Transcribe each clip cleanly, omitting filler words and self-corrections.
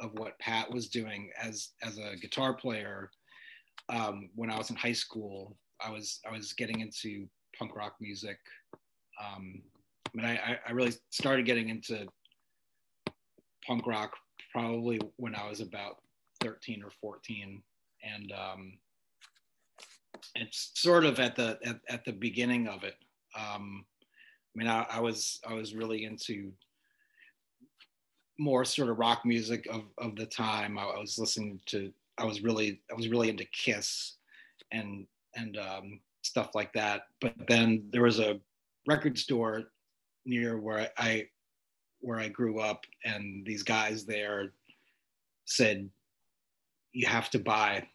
of what Pat was doing as a guitar player. When I was in high school, I was getting into punk rock music. I really started getting into punk rock probably when I was about 13 or 14, and it's sort of at the beginning of it. I was really into more sort of rock music of the time. I was really into Kiss and stuff like that. But then there was a record store near where I grew up, and these guys there said, you have to buy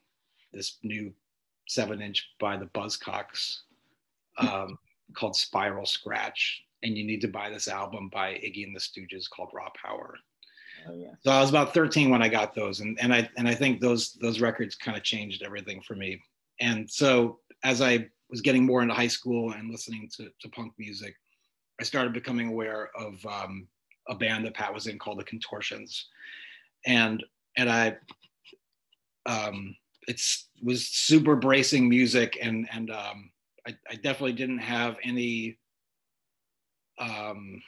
this new 7-inch by the Buzzcocks called Spiral Scratch, and you need to buy this album by Iggy and the Stooges called Raw Power. Oh, yeah. So I was about 13 when I got those, and I think those records kind of changed everything for me. And so as I was getting more into high school and listening to punk music, I started becoming aware of a band that Pat was in called the Contortions, and I it was super bracing music, and I definitely didn't have any. I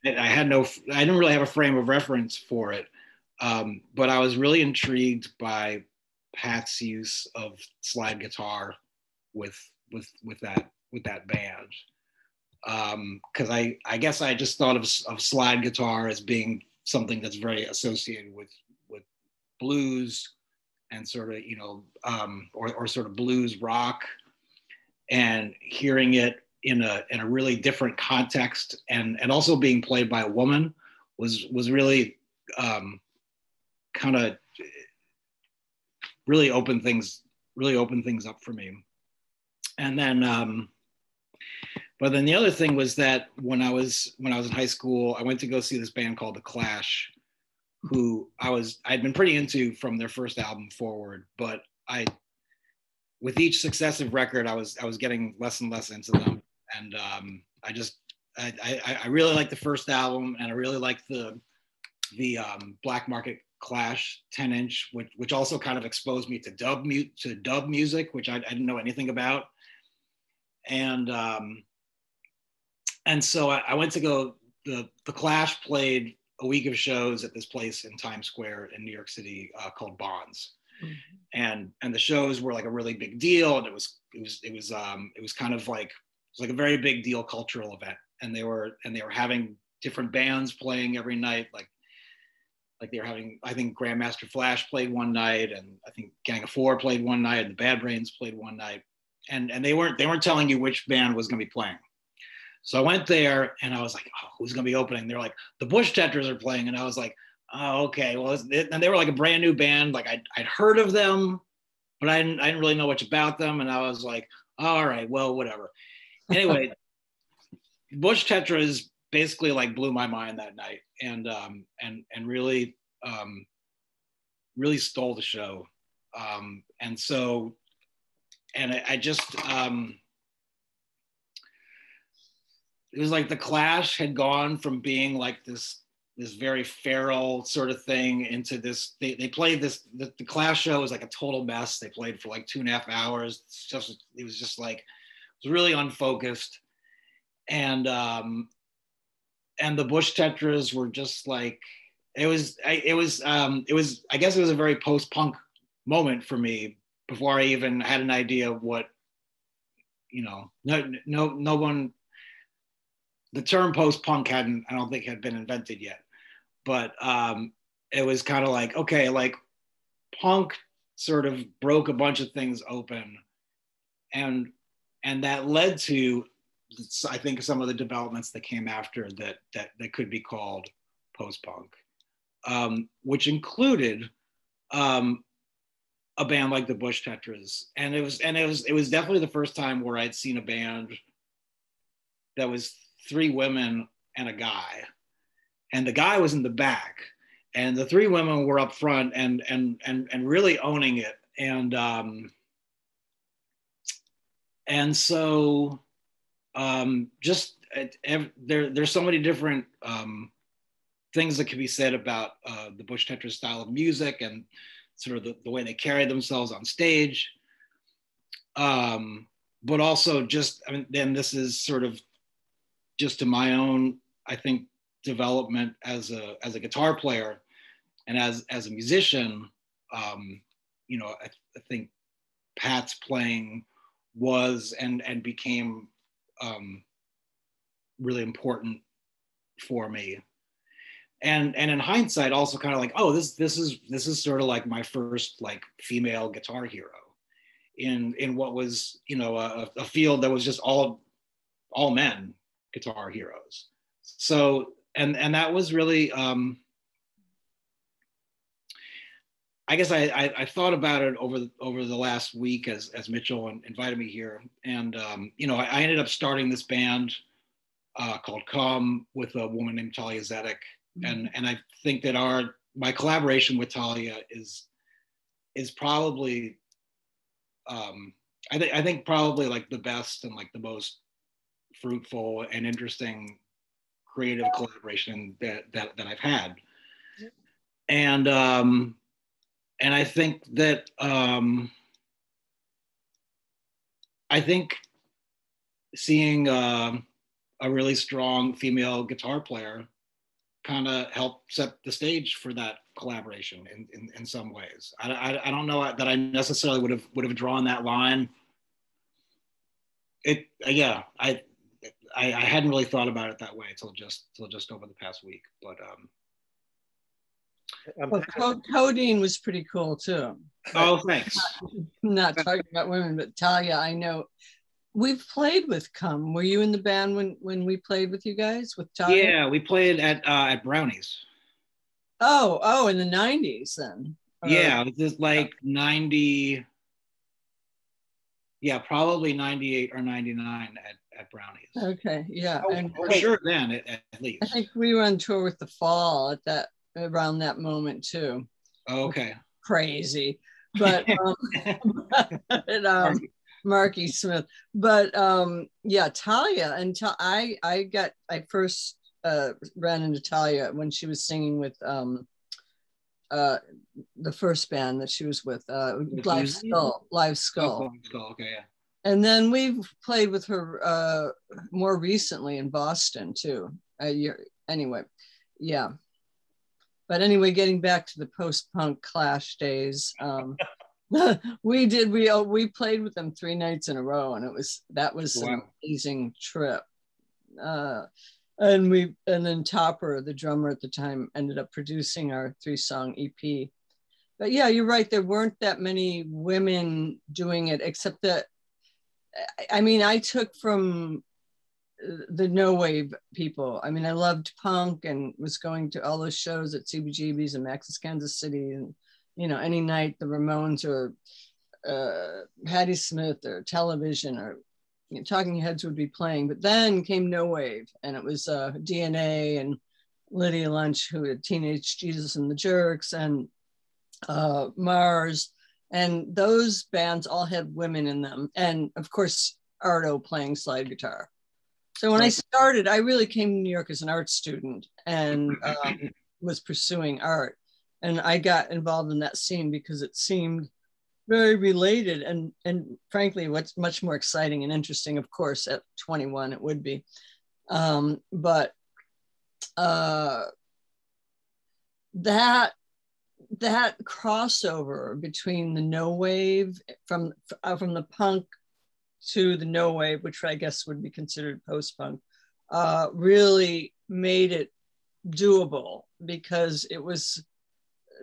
didn't really have a frame of reference for it, but I was really intrigued by Pat's use of slide guitar with that band, because I guess I just thought of slide guitar as being something that's very associated with blues and sort of or sort of blues rock, and hearing it in a really different context, and also being played by a woman was really kind of really opened things up for me. And then but then the other thing was that when I was in high school, I went to go see this band called The Clash, who I'd been pretty into from their first album forward, but with each successive record, I was getting less and less into them. And I really liked the first album, and I really liked the Black Market Clash 10-inch, which also kind of exposed me to dub music, which I didn't know anything about. And so I went to go. The Clash played a week of shows at this place in Times Square in New York City called Bonds. Mm-hmm. And the shows were like a really big deal, and it was kind of like, it was like a very big deal cultural event, and they were having different bands playing every night, like they were having, I think Grandmaster Flash played one night, and I think Gang of Four played one night, and the Bad Brains played one night, and they weren't telling you which band was going to be playing. So I went there, and I was like, oh, who's going to be opening? They're like, the Bush Tetras are playing, and I was like, oh, okay. Well, and they were like a brand new band. Like I'd heard of them, but I didn't really know much about them, and I was like, all right, well, whatever. Anyway, Bush Tetras basically like blew my mind that night, and really really stole the show. And so, and I just it was like the Clash had gone from being like this very feral sort of thing into this. They played this. The Clash show was like a total mess. They played for like 2.5 hours. It was just like, it was really unfocused, and the Bush Tetras were just like, I guess it was a very post-punk moment for me before I even had an idea of what, no one, the term post-punk I don't think had been invented yet, but it was kind of like, okay, like punk sort of broke a bunch of things open, and that led to, I think, some of the developments that came after that could be called post-punk, which included a band like the Bush Tetras, and it was definitely the first time where I'd seen a band that was 3 women and a guy, and the guy was in the back, and the 3 women were up front and really owning it, and so just there's so many different things that can be said about the Bush Tetris style of music and sort of the way they carry themselves on stage. But also just, I mean, then this is sort of just to my own, I think, development as a guitar player and as a musician. You know, I think Pat's playing was and became really important for me. And in hindsight, also kind of like, oh, this is sort of like my first like female guitar hero in what was, you know, a field that was just all men guitar heroes. So and that was really I guess I thought about it over the last week as Mitchell invited me here, and you know, I ended up starting this band called Come with a woman named Talia Zedek, and I think that my collaboration with Talia is probably I think probably like the best and like the most fruitful and interesting creative collaboration that I've had, and I think that I think seeing a really strong female guitar player kind of helped set the stage for that collaboration in some ways. I don't know that I necessarily would have drawn that line. I hadn't really thought about it that way till just over the past week, but well, Codeine was pretty cool too. Oh, thanks. Not talking about women, but Talia, I know we've played with Come. Were you in the band when we played with you guys with Talia? Yeah, we played at Brownies. Oh, in the 90s then. Yeah, it was like 90. Yeah, probably 98 or 99 at Brownies. Okay, yeah. Oh, and for sure then, at least. I think we were on tour with The Fall around that moment too. Okay. Crazy. But Marky Smith. But yeah, Talia, and I first ran into Talia when she was singing with the first band that she was with, Live Skull. Oh, okay, yeah. And then we've played with her more recently in Boston too. Anyway, yeah. But anyway, getting back to the post-punk Clash days, we played with them 3 nights in a row, and that was an amazing trip. And then Topper, the drummer at the time, ended up producing our 3-song EP. But yeah, you're right. There weren't that many women doing it, except that, I mean, I took from the no wave people. I mean, I loved punk and was going to all those shows at CBGB's and Max's Kansas City, and you know, any night the Ramones or Patti Smith or Television or Talking Heads would be playing. But then came no wave, and it was DNA and Lydia Lunch, who had Teenage Jesus and the Jerks, and Mars, and those bands all had women in them, and of course Arto playing slide guitar. So when I started, I really came to New York as an art student and was pursuing art, and I got involved in that scene because it seemed very related and frankly what's much more exciting and interesting. Of course at 21 it would be, but that crossover between the no wave from the punk to the no wave, which I guess would be considered post-punk, really made it doable, because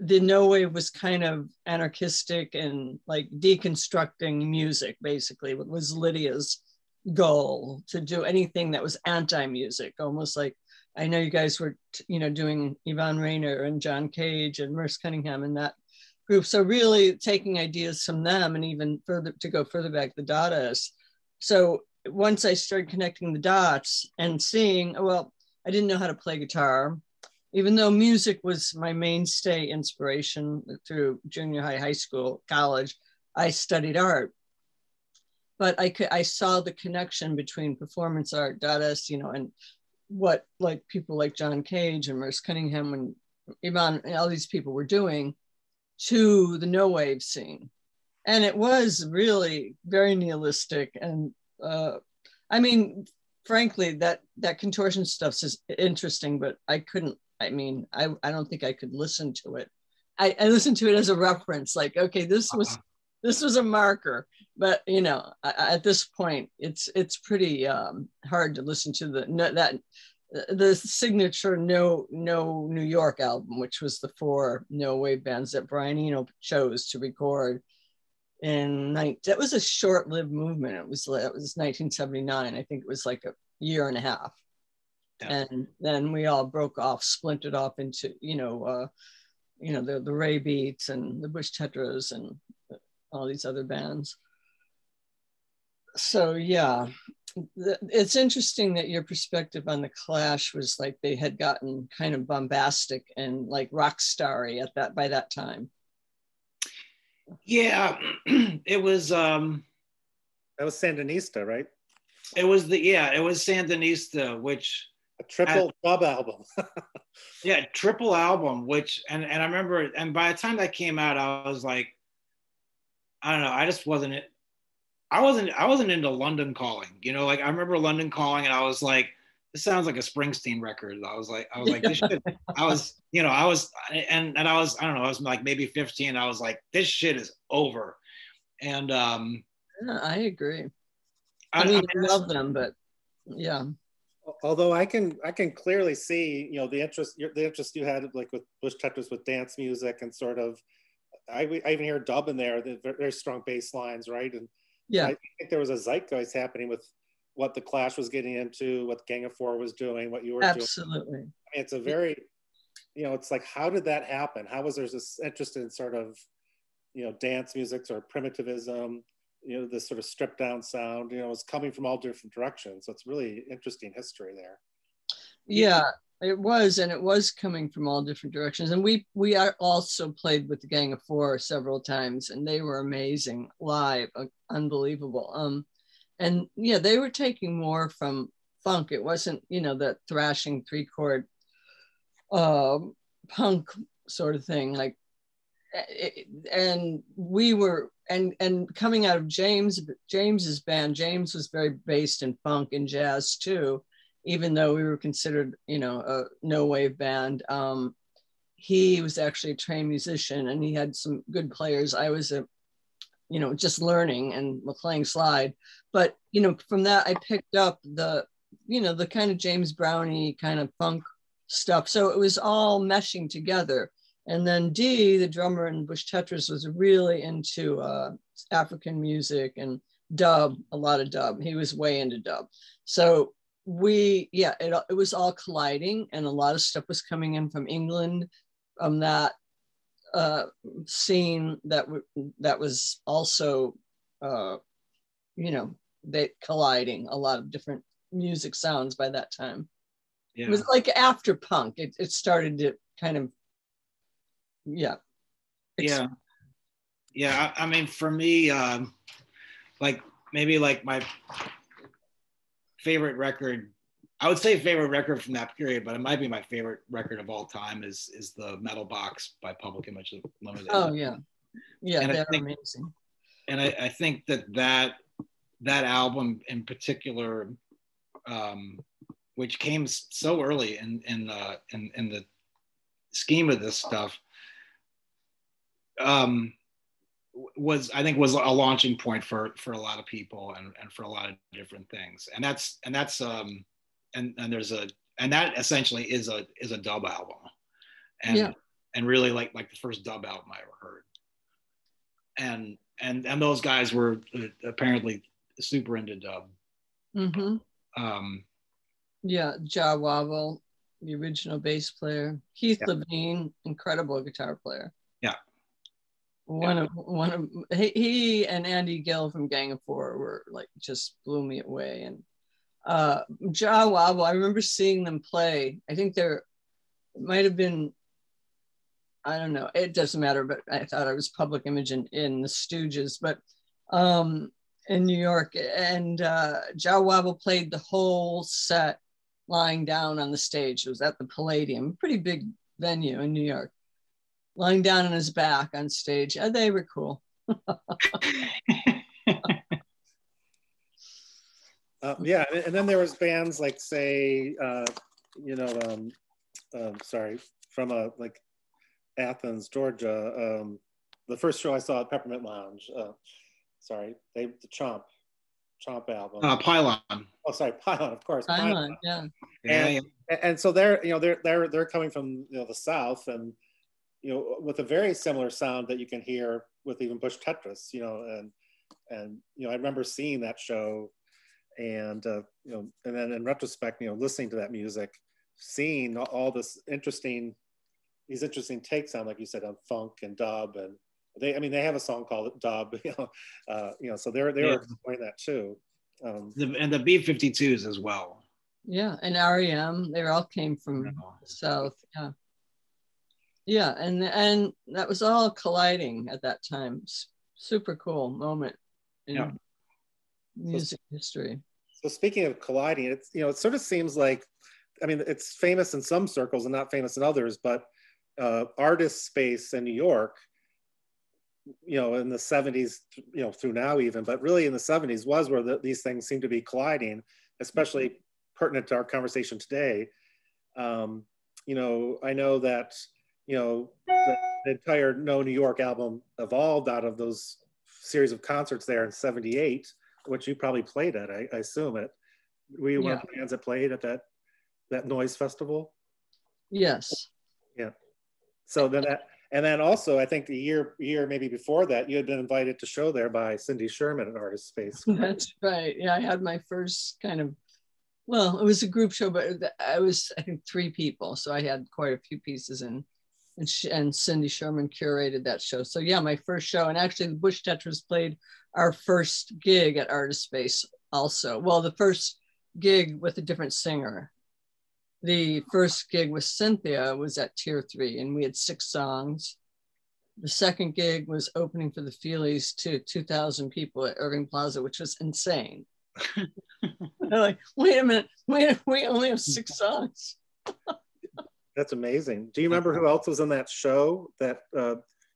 the no wave was kind of anarchistic and like deconstructing music. Basically, what was Lydia's goal, to do anything that was anti-music, almost like, I know you guys were, doing Yvonne Rainer and John Cage and Merce Cunningham in that group. So really taking ideas from them, and even further back, the Dadaists. So once I started connecting the dots and seeing, well, I didn't know how to play guitar, even though music was my mainstay inspiration through junior high, high school, college. I studied art, but I saw the connection between performance art, Dadaist, and what like people like John Cage and Merce Cunningham and Ivan and all these people were doing to the no wave scene. And it was really very nihilistic. And I mean, frankly, that contortion stuff is interesting, but I couldn't, I mean, I don't think I could listen to it. I listened to it as a reference, like, okay, this was a marker, but you know, at this point, it's pretty hard to listen to the signature No New York album, which was the 4 no wave bands that Brian Eno chose to record that was a short-lived movement. It was 1979. I think it was like a year and a half. Yeah. And then we all broke off, splintered off into, the Ray Beats and the Bush Tetras and all these other bands. So yeah, it's interesting that your perspective on the Clash was like they had gotten kind of bombastic and like rock starry by that time. Yeah, it was that was Sandinista, right? It was Sandinista, which a triple dub album. Yeah, triple album, which and I remember, and by the time that came out, I was like, I don't know, I just wasn't into London Calling, like I remember London Calling and I was like, this sounds like a Springsteen record. I was like, this shit, I was I don't know, I was like maybe 15. I was like, this shit is over. And yeah, I agree. I love them, but yeah. Although I can clearly see, the interest you had like with Bush Tetras with dance music and sort of, I even hear dub in there, the very strong bass lines, right? And yeah, I think there was a zeitgeist happening with what the Clash was getting into, what Gang of Four was doing, what you were doing. Absolutely. It's a very, it's like, how did that happen? How was there this interest in sort of, dance music or primitivism, this sort of stripped down sound, it's coming from all different directions. So it's really interesting history there. Yeah, it was coming from all different directions. And we are also played with the Gang of Four several times, and they were amazing live, unbelievable. And yeah, they were taking more from funk. It wasn't, that thrashing 3-chord punk sort of thing. Like, and we were, and coming out of James's band, James was very based in funk and jazz too, even though we were considered, a no wave band. He was actually a trained musician and he had some good players. I was just learning and playing slide. But, from that, I picked up the kind of James Brownie kind of funk stuff. So it was all meshing together. And then Dee, the drummer in Bush Tetras, was really into African music and dub, a lot of dub. He was way into dub. So it was all colliding, and a lot of stuff was coming in from England, from that scene that was also, they colliding a lot of different music sounds by that time. Yeah. It was like after punk, it started to kind of, yeah. I mean, for me, like maybe like my favorite record, I would say favorite record from that period, but it might be my favorite record of all time is the Metal Box by Public Image Limited. Oh yeah, they're amazing. And I think that album in particular, which came so early in the scheme of this stuff, was a launching point for a lot of people and for a lot of different things. And that essentially is a dub album. And really like the first dub album I ever heard. And those guys were apparently super into dub. Mm-hmm. Ja Wobble, the original bass player. Keith Levine, incredible guitar player. Yeah. He and Andy Gill from Gang of Four were like, just blew me away. And Ja Wobble, I remember seeing them play. I think it might have been, I don't know, it doesn't matter, but I thought it was Public Image in the Stooges, but in New York. And Ja Wobble played the whole set lying down on the stage. It was at the Palladium, pretty big venue in New York, lying down on his back on stage. They were cool. Yeah, and then there was bands like, say, sorry, from like Athens, Georgia. The first show I saw at Peppermint Lounge. The Chomp album. Pylon. Oh, sorry, Pylon, of course. Pylon, yeah. And so they're coming from the South, and with a very similar sound that you can hear with even Bush Tetris, and I remember seeing that show, and and then in retrospect, listening to that music, seeing all these interesting takes on, like you said, on funk and dub, and they have a song called Dub, so they were exploring that too. And the B-52s as well. Yeah, and REM, they all came from the South. Yeah, and that was all colliding at that time. Super cool moment in music history. So speaking of colliding, it's it sort of seems like, it's famous in some circles and not famous in others, but artist space in New York, in the 70s, through now even, but really in the 70s was where these things seem to be colliding, especially pertinent to our conversation today. I know that, the entire No New York album evolved out of those series of concerts there in 78, which you probably played at, I assume it. Were you one of the bands that played at that noise festival? Yes. Yeah. So then also, I think the year maybe before that, you had been invited to show there by Cindy Sherman at Artist Space. That's right. Yeah, I had my first it was a group show, but I was, I think, 3 people. So I had quite a few pieces, and Cindy Sherman curated that show. So yeah, my first show, and actually the Bush Tetris played our first gig at Artist Space also. Well, the first gig with a different singer. The first gig with Cynthia was at Tier 3, and we had 6 songs. The second gig was opening for the Feelies to 2,000 people at Irving Plaza, which was insane. They're like, wait a minute, we only have 6 songs. That's amazing. Do you remember who else was in that show that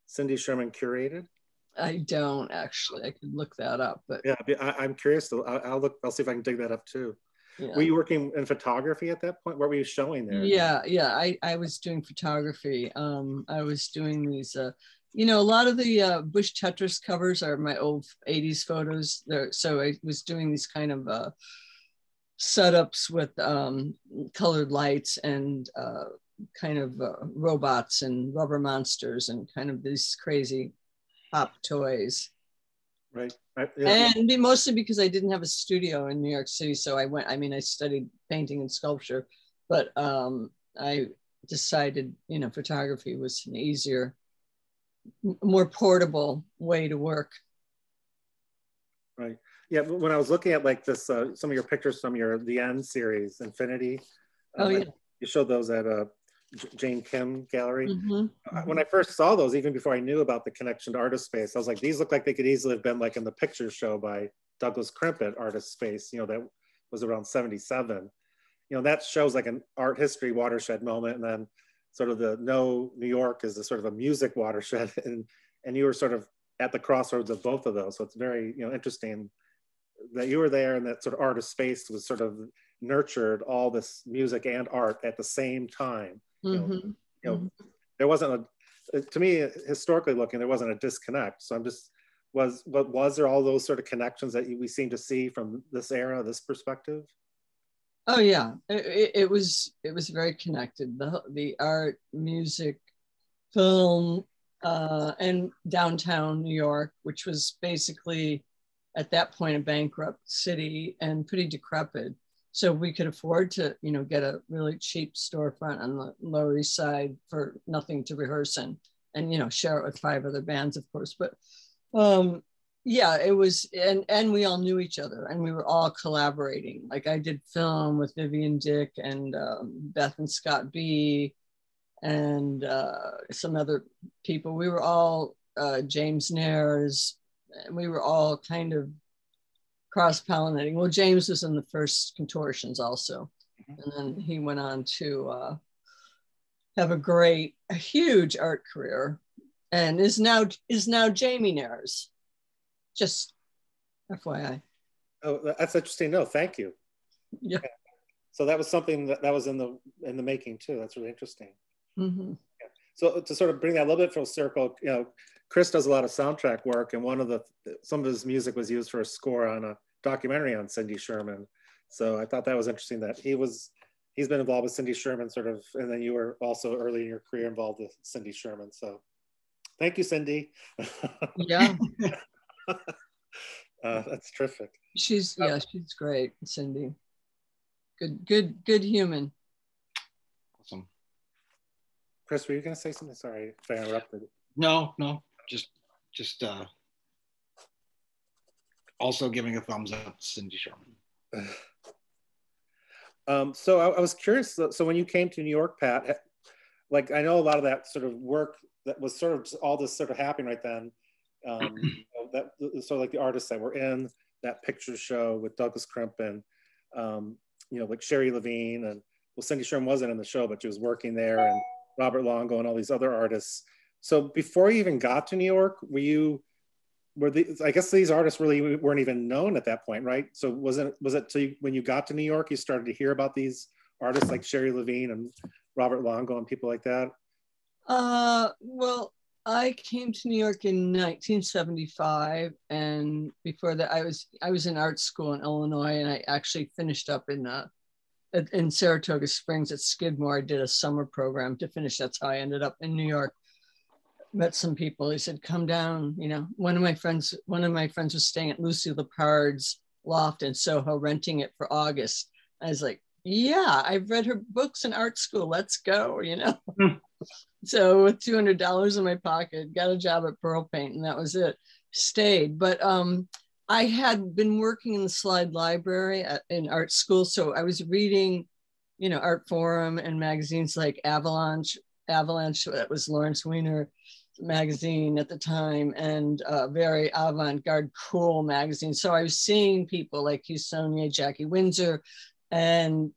Cindy Sherman curated? I don't actually. I could look that up, but yeah, I'm curious. I'll see if I can dig that up too. Yeah. Were you working in photography at that point? What were you showing there? Yeah. I was doing photography. I was doing these. A lot of the Bush Tetris covers are my old 80s photos. So I was doing these kind of setups with colored lights and kind of robots and rubber monsters and kind of these crazy pop toys. Right. Yeah. And mostly because I didn't have a studio in New York City. So I studied painting and sculpture, but I decided, photography was an easier, more portable way to work. Right. Yeah. When I was looking at like this, some of your pictures from the End series, Infinity. You showed those at Jane Kim Gallery. Mm-hmm. When I first saw those, even before I knew about the connection to Artist Space, I was like, these look like they could easily have been like in the picture show by Douglas Crimp at Artist Space, that was around 77. That shows like an art history watershed moment, and then sort of the New York is a sort of a music watershed, and you were sort of at the crossroads of both of those. So it's very interesting that you were there, and that sort of Artist Space was sort of nurtured all this music and art at the same time. Mm-hmm. There wasn't to me, historically looking, there wasn't a disconnect. So I'm just, was there all those sort of connections that we seem to see from this era, this perspective? Oh yeah, it was very connected. The art, music, film, and downtown New York, which was basically at that point a bankrupt city and pretty decrepit. So we could afford to, get a really cheap storefront on the Lower East Side for nothing to rehearse in, and share it with 5 other bands, of course. But yeah, it was, and we all knew each other, and we were all collaborating. Like I did film with Vivian Dick and Beth and Scott B, and some other people. We were all James Nares, and we were all kind of cross-pollinating. Well, James was in the first Contortions also. And then he went on to have a huge art career, and is now Jamie Nares. Just FYI. Oh, that's interesting. No, thank you. Yeah. So that was something that was in the making too. That's really interesting. Mm-hmm. Yeah. So to sort of bring that a little bit full circle, you know, Chris does a lot of soundtrack work, and some of his music was used for a score on a documentary on Cindy Sherman. So I thought that was interesting that he's been involved with Cindy Sherman sort of, and then you were also early in your career involved with Cindy Sherman. So thank you, Cindy. Yeah. That's terrific. She's great, Cindy. Good human. Awesome. Chris, were you going to say something? Sorry if I interrupted. No, just also giving a thumbs up to Cindy Sherman. So I was curious. So when you came to New York, Pat, like I know a lot of that sort of work that was sort of all this sort of happening right then. You know, that sort of like the artists that were in that picture show with Douglas Crimp and you know, like Sherry Levine, and well, Cindy Sherman wasn't in the show, but she was working there, and Robert Longo and all these other artists. So before you even got to New York, I guess these artists really weren't even known at that point, right? So was it when you got to New York, you started to hear about these artists like Sherry Levine and Robert Longo and people like that? Well, I came to New York in 1975, and before that, I was in art school in Illinois, and I actually finished up in Saratoga Springs at Skidmore. I did a summer program to finish. That's how I ended up in New York. Met some people. He said, "Come down." You know, one of my friends was staying at Lucy Lepard's loft in Soho, renting it for August. I was like, "Yeah, I've read her books in art school. Let's go." You know. So with $200 in my pocket, got a job at Pearl Paint, and that was it. Stayed, but I had been working in the Slide Library in art school, so I was reading, you know, Art Forum and magazines like Avalanche. That was Lawrence Weiner magazine at the time, and very avant-garde, cool magazine. So I was seeing people like Hugh Saunier, Jackie Windsor, and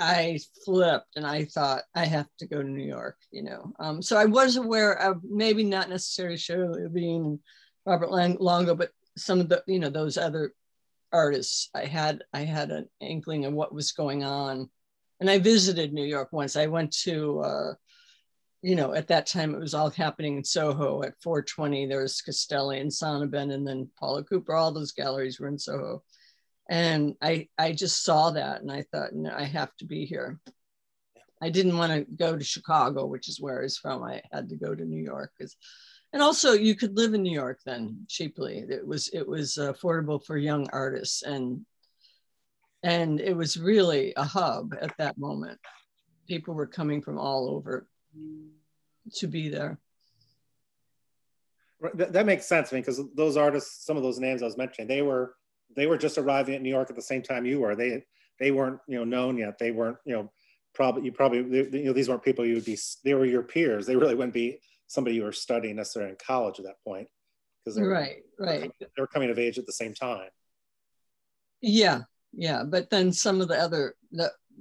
I flipped and I thought I have to go to New York, you know. So I was aware of maybe not necessarily Shirley Levine and Robert Longo, but some of the, you know, those other artists. I had an inkling of what was going on. And I visited New York once. I went to, you know, at that time it was all happening in Soho at 420. There was Castelli and Sonnabend, and then Paula Cooper. All those galleries were in Soho. And I just saw that, and I thought, no, I have to be here. I didn't want to go to Chicago, which is where I was from. I had to go to New York, and also you could live in New York then cheaply. It was affordable for young artists, and it was really a hub at that moment. People were coming from all over to be there. That makes sense. I mean, because those artists, some of those names I was mentioning, they were just arriving at New York at the same time you were. They weren't, you know, known yet. They weren't, you know, you know, these weren't people you would be. They were your peers. They really wouldn't be somebody you were studying necessarily in college at that point, because right. They were coming of age at the same time. Yeah. But then some of the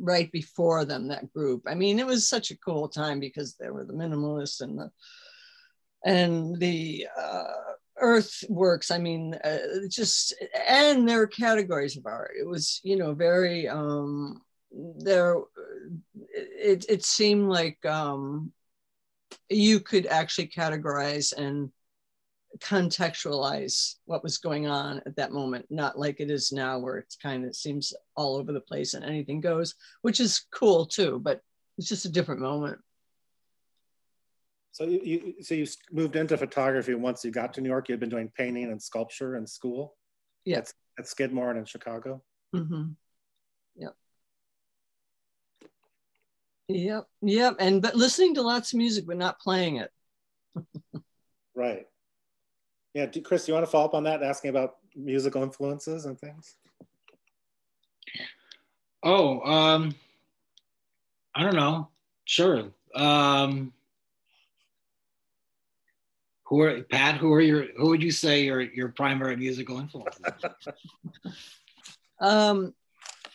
right before them, that group. I mean, it was such a cool time because there were the minimalists and the earthworks. I mean, and there were categories of art. It was, you know, very it seemed like you could actually categorize and contextualize what was going on at that moment, not like it is now where it's kind of seems all over the place and anything goes, which is cool too, but it's just a different moment. So you moved into photography once you got to New York. You had been doing painting and sculpture in school. Yeah. At Skidmore and in Chicago. Mm-hmm. Yep. But listening to lots of music, but not playing it. Right. Yeah, Chris, do you want to follow up on that, asking about musical influences and things? Oh, I don't know. Sure. Who would you say your primary musical influences?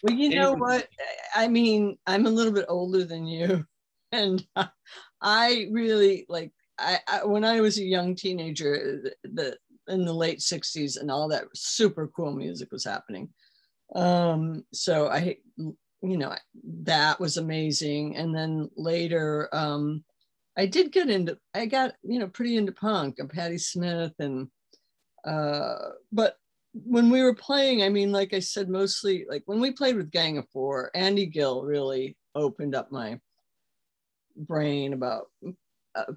Well, you know And what? I mean, I'm a little bit older than you, and I really like. When I was a young teenager, in the late '60s, and all that super cool music was happening. So that was amazing. And then later, I got pretty into punk and Patti Smith, and but when we were playing, I mean, like I said, mostly like when we played with Gang of Four, Andy Gill really opened up my brain about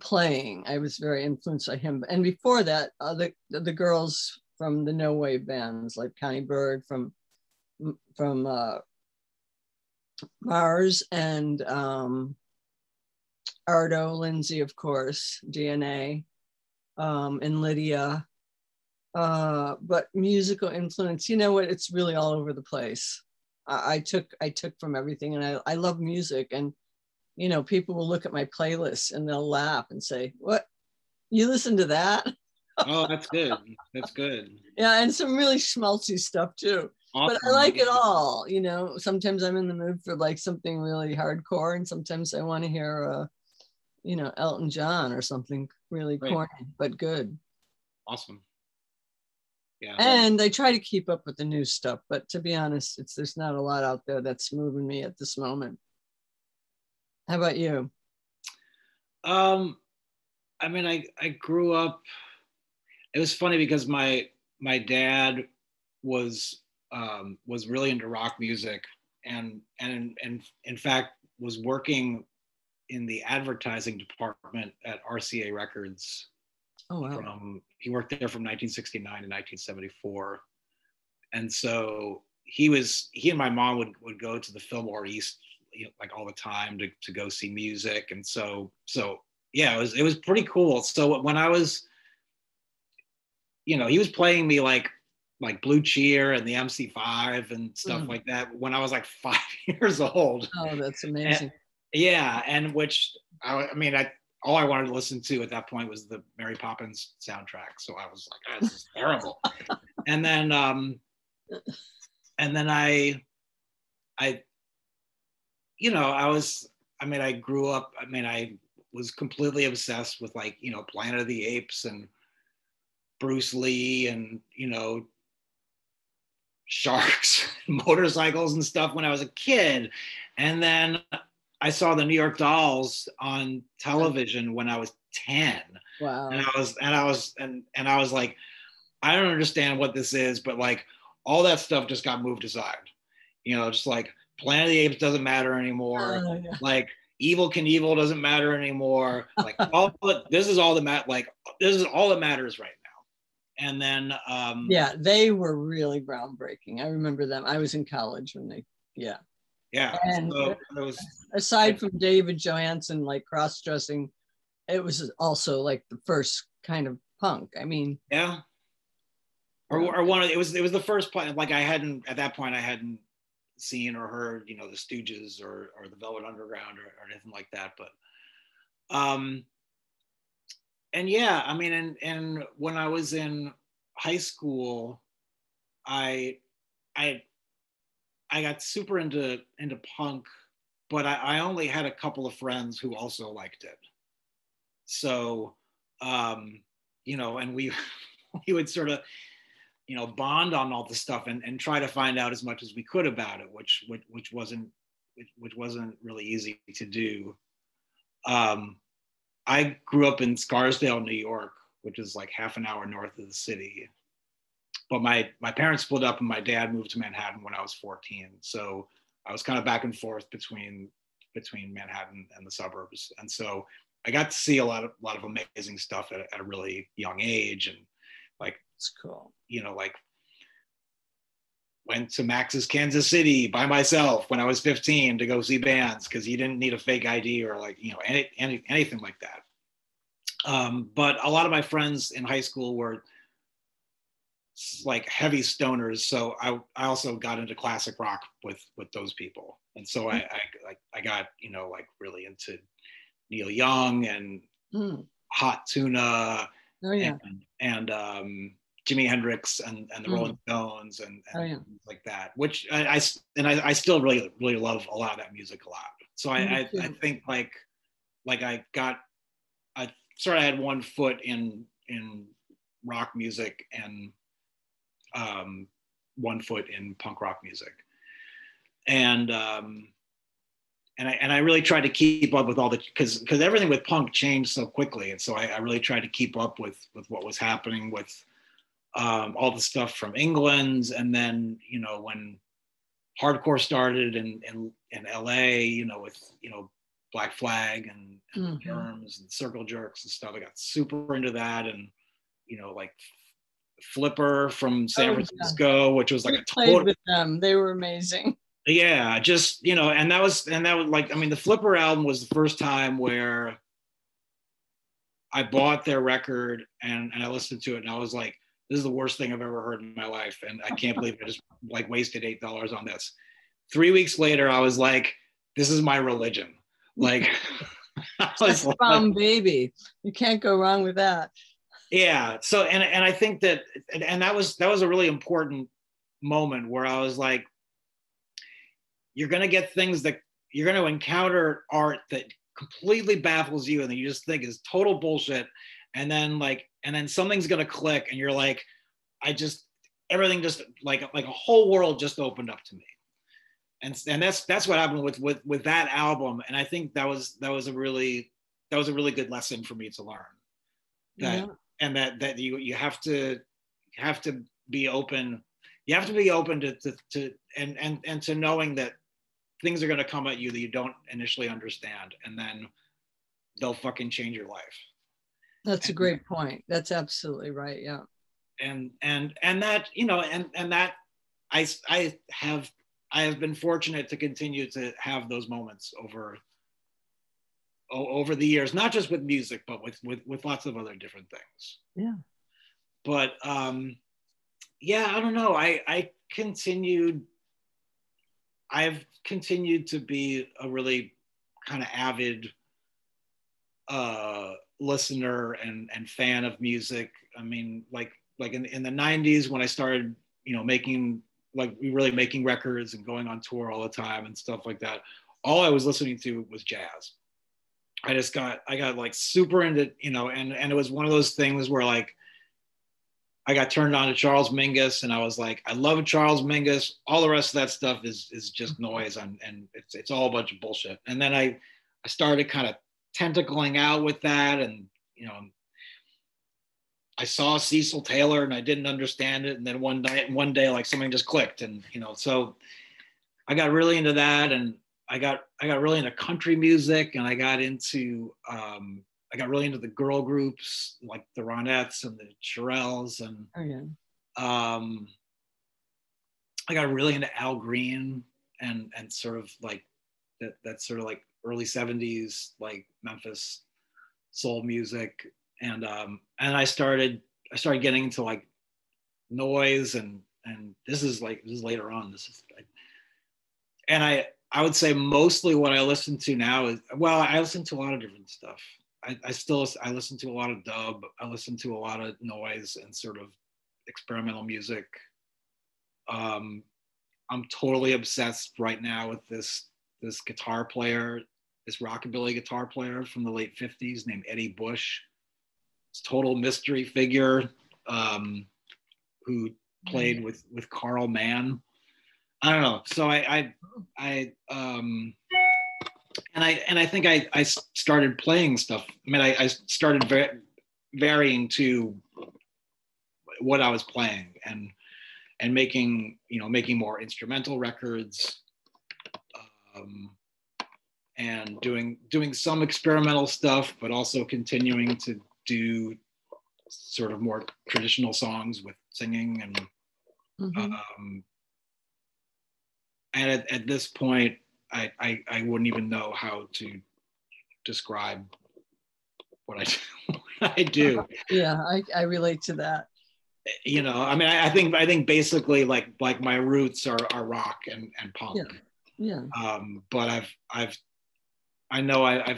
playing. I was very influenced by him. And before that, the girls from the no wave bands like Connie Berg from Mars, and Ardo Lindsay, of course, DNA, and Lydia. But musical influence, you know what? It's really all over the place. I took from everything, and I love music. And people will look at my playlist and they'll laugh and say, "What? You listen to that?" oh, that's good. That's good. Yeah, and some really schmaltzy stuff too. Awesome. But I like it all. Sometimes I'm in the mood for like something really hardcore, and sometimes I want to hear, Elton John or something really corny but good. Awesome. Yeah. And I try to keep up with the new stuff, but to be honest, there's not a lot out there that's moving me at this moment. How about you? I mean, I grew up. It was funny because my dad was really into rock music, and in fact was working in the advertising department at RCA Records. Oh wow! He worked there from 1969 to 1974, and so he and my mom would go to the Fillmore East, like all the time to go see music, and so yeah, it was pretty cool. So when I was, he was playing me like Blue Cheer and the MC5 and stuff like that when I was like 5 years old. Oh, that's amazing. Yeah, and which I mean, all I wanted to listen to at that point was the Mary Poppins soundtrack. So I was like, oh, this is terrible. and then I I grew up. I mean, I was completely obsessed with Planet of the Apes and Bruce Lee and sharks, motorcycles and stuff when I was a kid. And then I saw the New York Dolls on television when I was 10. Wow. And I was like, I don't understand what this is, but like all that stuff just got moved aside. Just like Planet of the Apes doesn't matter anymore. Yeah. Like Evel Knievel doesn't matter anymore. Like this is all that matters right now. And then yeah, they were really groundbreaking. I remember them. I was in college when they and so aside from David Johansen like cross-dressing, it was also like the first kind of punk. I mean, yeah, or one of it was the first point. Like I hadn't seen or heard the Stooges or the Velvet Underground or anything like that, but and yeah, I mean, and when I was in high school, I got super into punk, but I only had a couple of friends who also liked it. So, and we would sort of, bond on all the stuff and try to find out as much as we could about it, which wasn't really easy to do. I grew up in Scarsdale, New York, which is like half an hour north of the city. But my parents split up and my dad moved to Manhattan when I was 14. So I was kind of back and forth between Manhattan and the suburbs. And so I got to see a lot of amazing stuff at a really young age. And like, it's cool. Like went to Max's Kansas City by myself when I was 15 to go see bands because you didn't need a fake ID or like, anything like that. But a lot of my friends in high school were like heavy stoners. So I also got into classic rock with those people. And so I got, like really into Neil Young and Hot Tuna. Oh yeah. And Jimi Hendrix and the Rolling Stones and yeah. things like that, which I still really love a lot of that music a lot. So I think like I sort of had one foot in rock music and one foot in punk rock music, and I really tried to keep up with all the because everything with punk changed so quickly, and so I really tried to keep up with what was happening with all the stuff from England, and then when hardcore started in LA, with Black Flag and Germs and Circle Jerks and stuff. I got super into that, and like Flipper from San Francisco, which was like a total. Played with them; they were amazing. Yeah, just and that was like, I mean, the Flipper album was the first time where I bought their record and I listened to it, and I was like, this is the worst thing I've ever heard in my life, and I can't believe I just like wasted $8 on this. 3 weeks later, I was like, this is my religion. Like, That's Bomb Baby. You can't go wrong with that. Yeah. So and I think that that was a really important moment where I was like, you're gonna get things that you're gonna encounter art that completely baffles you and that you just think is total bullshit, and then something's gonna click and you're like, everything just like a whole world just opened up to me. And that's what happened with that album, and I think that was a really good lesson for me to learn. That you have to be open. You have to be open to and to knowing that things are going to come at you that you don't initially understand, and then they'll fucking change your life. That's a great point. That's absolutely right. Yeah. And that and that I have been fortunate to continue to have those moments over the years, not just with music, but with lots of other different things. Yeah. But yeah, I don't know. I've continued to be a really kind of avid listener and fan of music. I mean, like in the 90s when I started, making records and going on tour all the time and stuff like that, all I was listening to was jazz. I got like super into, and it was one of those things where like I got turned on to Charles Mingus, and I was like, I love Charles Mingus. All the rest of that stuff is just noise, and it's all a bunch of bullshit. And then I started kind of tentacling out with that, and I saw Cecil Taylor and I didn't understand it, and then one day like something just clicked, and so I got really into that, and I got really into country music, and I got really into the girl groups like the Ronettes and the Shirelles, and I got really into Al Green and sort of like that sort of like early 70s like Memphis soul music, and I started getting into like noise, and this is later on. And I would say mostly what I listen to now is, well, I listen to a lot of different stuff. I listen to a lot of dub. I listen to a lot of noise and sort of experimental music. I'm totally obsessed right now with this guitar player, this rockabilly guitar player from the late 50s named Eddie Bush. This total mystery figure who played with Carl Mann. I don't know. So I think I started playing stuff. I mean, I started varying to what I was playing and making more instrumental records, and doing some experimental stuff, but also continuing to do sort of more traditional songs with singing and and at this point I wouldn't even know how to describe what I do. Yeah, I relate to that. I mean, I think basically like my roots are rock and punk. Yeah. But I've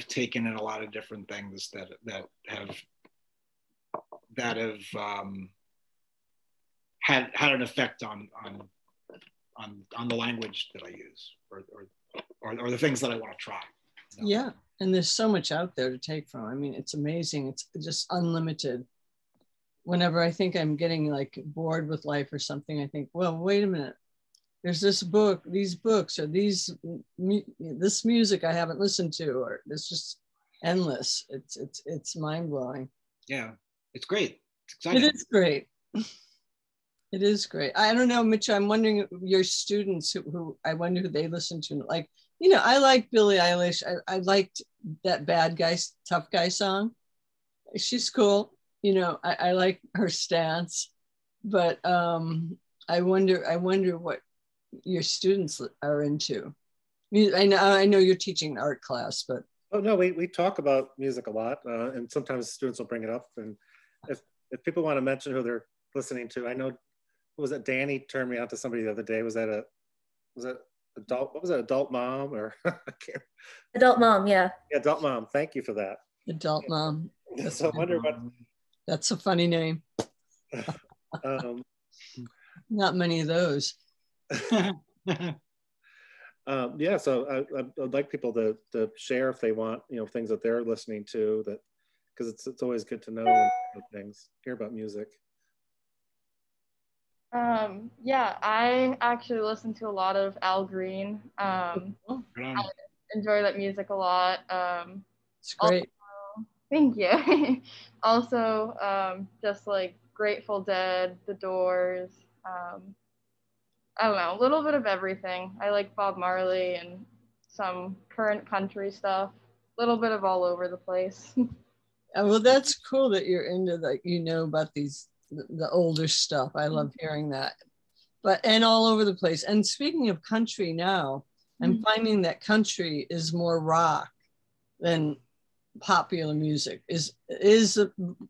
taken in a lot of different things that have had an effect on the language that I use, or the things that I want to try. You know? Yeah, and there's so much out there to take from. I mean, it's amazing. It's just unlimited. Whenever I think I'm getting like bored with life or something, I think, well, wait a minute. There's this book, these books, or this music I haven't listened to, or it's just endless. It's mind blowing. Yeah, it's great. It's exciting. It is great. It is great. I don't know, Mitch. I'm wondering your students who I wonder who they listen to. Like, you know, I like Billie Eilish. I liked that Bad Guy, Tough Guy song. She's cool. You know, I like her stance, but I wonder what your students are into. I know you're teaching an art class, but oh no, we talk about music a lot, and sometimes students will bring it up. And if people want to mention who they're listening to, I know, what was it? Danny turned me on to somebody the other day. Was that adult? What was it? Adult Mom or Adult Mom? Yeah. Yeah, Adult Mom. Thank you for that. Adult Mom. So I wonder what. That's a funny name. Not many of those. Yeah, so I'd like people to share if they want, you know, things that they're listening to, that because it's always good to know things, hear about music. Yeah, I actually listen to a lot of Al Green. I enjoy that music a lot. It's great. Also, thank you. Also, just like Grateful Dead, The Doors. I don't know, a little bit of everything. I like Bob Marley and some current country stuff. A little bit of all over the place. Well, that's cool that you're into that. You know about the older stuff. I love hearing that. And all over the place. And speaking of country now, I'm finding that country is more rock than popular music.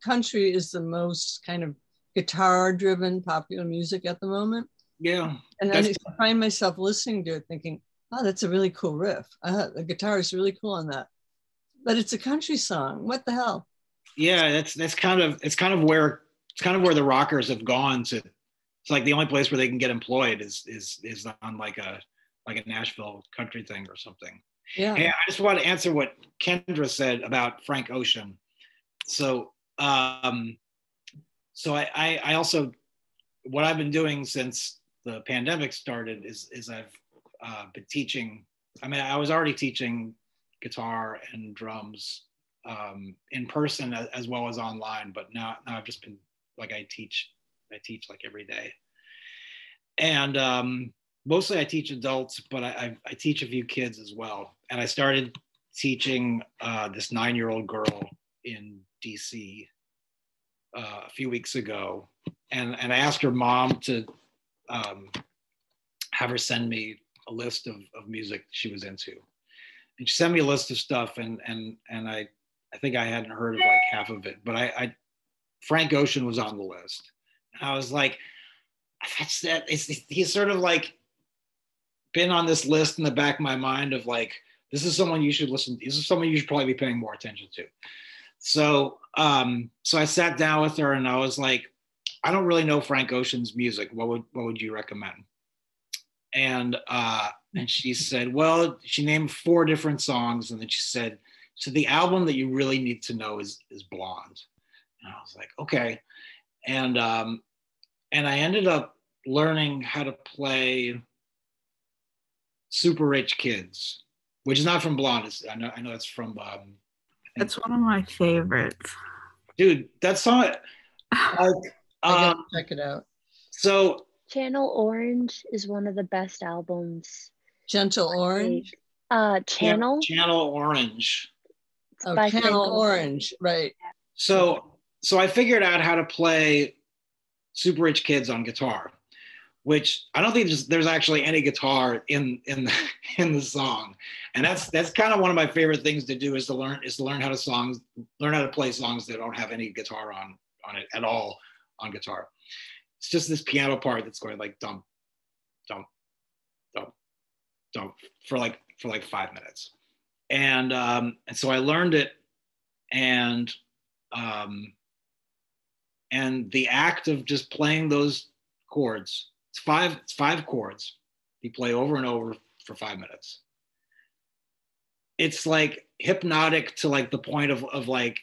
Country is the most kind of guitar-driven popular music at the moment. Yeah. And I find myself listening to it thinking, oh, that's a really cool riff. The guitar is really cool on that. But it's a country song. What the hell? Yeah, that's kind of where the rockers have gone to. It's like the only place where they can get employed is on like a Nashville country thing or something. Yeah. Hey, I just want to answer what Kendra said about Frank Ocean. So I also, what I've been doing since the pandemic started is I've been teaching. I mean, I was already teaching guitar and drums in person as well as online, but now I've just been like, I teach like every day. And mostly I teach adults, but I teach a few kids as well. And I started teaching this 9-year-old girl in DC a few weeks ago. And I asked her mom to have her send me a list of music she was into. And she sent me a list of stuff, and I think I hadn't heard of like half of it, but Frank Ocean was on the list. And I was like, that's that. He's sort of like been on this list in the back of my mind of like, this is someone you should listen to. This is someone you should probably be paying more attention to. So I sat down with her and I was like, I don't really know Frank Ocean's music. What would you recommend? And she said, well, she named 4 different songs, and then she said, so the album that you really need to know is Blonde. And I was like, okay. And I ended up learning how to play Super Rich Kids, which is not from Blonde. I know it's from. That's one of my favorites. Dude, that song. I gotta check it out. So Channel Orange is one of the best albums. Gentle Orange? Channel? Channel Orange. Oh, Channel Orange, right. So I figured out how to play Super Rich Kids on guitar, which I don't think there's actually any guitar in the song. And that's kind of one of my favorite things to do is to learn how to play songs that don't have any guitar on it at all on guitar. It's just this piano part that's going like dump, dump, dump, dump for like 5 minutes. And so I learned it, and the act of just playing those chords. It's five chords. You play over and over for 5 minutes. It's like hypnotic to like the point of like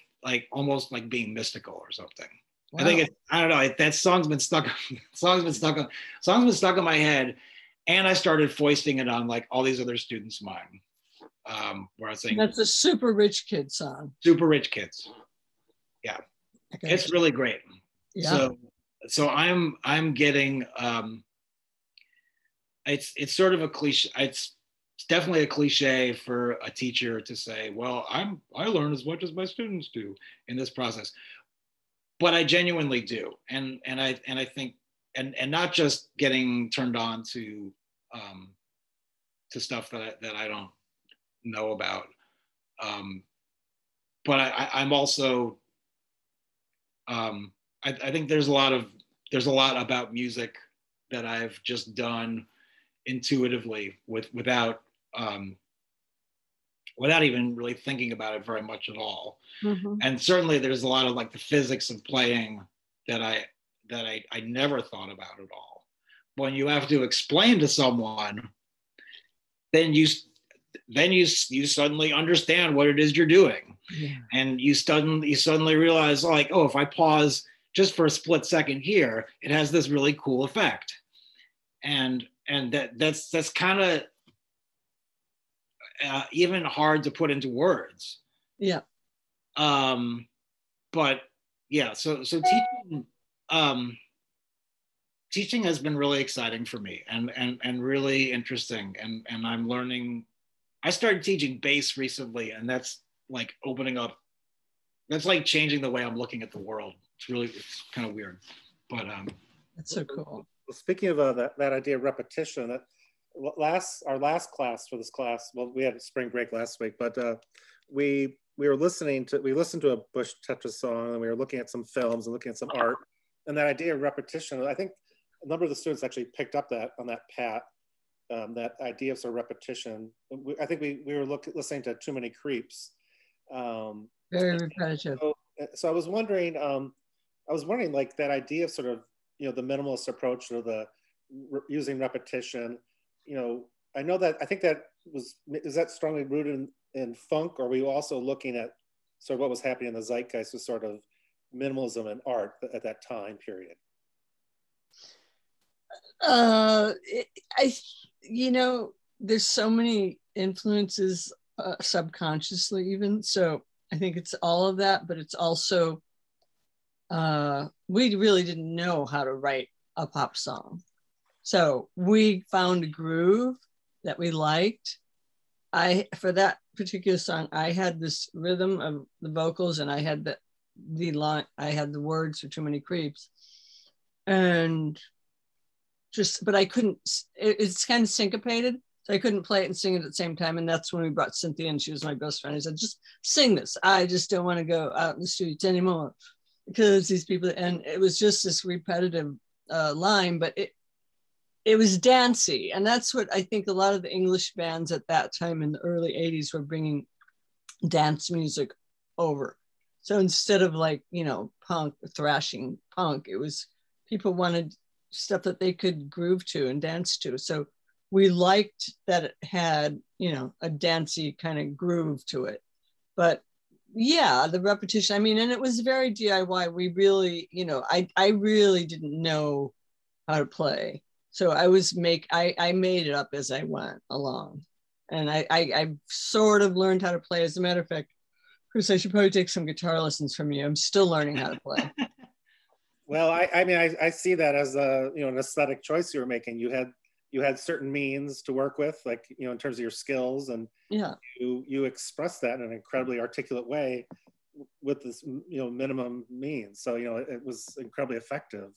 almost like being mystical or something. Wow. I think I don't know. That song's been stuck in my head, and I started foisting it on like all these other students of mine. Where I was saying that's a Super Rich Kid song. Super Rich Kids. Yeah, okay. It's really great. Yeah. So I'm getting it's sort of a cliche. It's definitely a cliche for a teacher to say, well, I learn as much as my students do in this process, but I genuinely do, and I think and not just getting turned on to stuff that I don't know about, but I'm also I think there's a lot about music that I've just done intuitively without even really thinking about it very much at all. Mm-hmm. And certainly there's a lot of like the physics of playing that I never thought about at all. When you have to explain to someone, then you suddenly understand what it is you're doing. Yeah. And you suddenly realize like, oh, if I pause just for a split second here, it has this really cool effect. And that's kind of even hard to put into words. Yeah. But yeah, so teaching has been really exciting for me and really interesting. And I'm learning. I started teaching bass recently, and that's like opening up. That's like changing the way I'm looking at the world. It's kind of weird, but that's so cool. Well, speaking of that idea of repetition, our last class for this class, well, we had spring break last week, but we listened to a Bush Tetra song, and we were looking at some films and looking at some art, and that idea of repetition, I think a number of the students actually picked up on that path, that idea of sort of repetition. I think we were listening to Too Many Creeps. Very repetitive. So I was wondering like that idea of sort of, you know, the minimalist approach or the using repetition, you know, I think that is that strongly rooted in funk, or were you also looking at sort of what was happening in the zeitgeist with sort of minimalism and art at that time period? You know, there's so many influences subconsciously even, so I think it's all of that, but it's also we really didn't know how to write a pop song, so we found a groove that we liked. For that particular song, I had this rhythm of the vocals, and I had the line, I had the words for Too Many Creeps, and but I couldn't, it's kind of syncopated, so I couldn't play it and sing it at the same time. And that's when we brought Cynthia in. She was my best friend. I said, just sing this. I just don't want to go out in the streets anymore because these people, and it was just this repetitive line, but it was dancey. And that's what I think a lot of the English bands at that time in the early 80s were bringing dance music over. So instead of like, you know, punk, thrashing punk, it was people wanted stuff that they could groove to and dance to. So we liked that it had, you know, a dancey kind of groove to it. But yeah, the repetition, I mean, and it was very DIY. We really, you know, I really didn't know how to play. So I made it up as I went along. And I sort of learned how to play. As a matter of fact, Chris, I should probably take some guitar lessons from you. I'm still learning how to play. Well, I mean, I see that as a, you know, an aesthetic choice you were making. You had certain means to work with, like, you know, in terms of your skills, and yeah, you express that in an incredibly articulate way with this, you know, minimum means. So, you know, it was incredibly effective.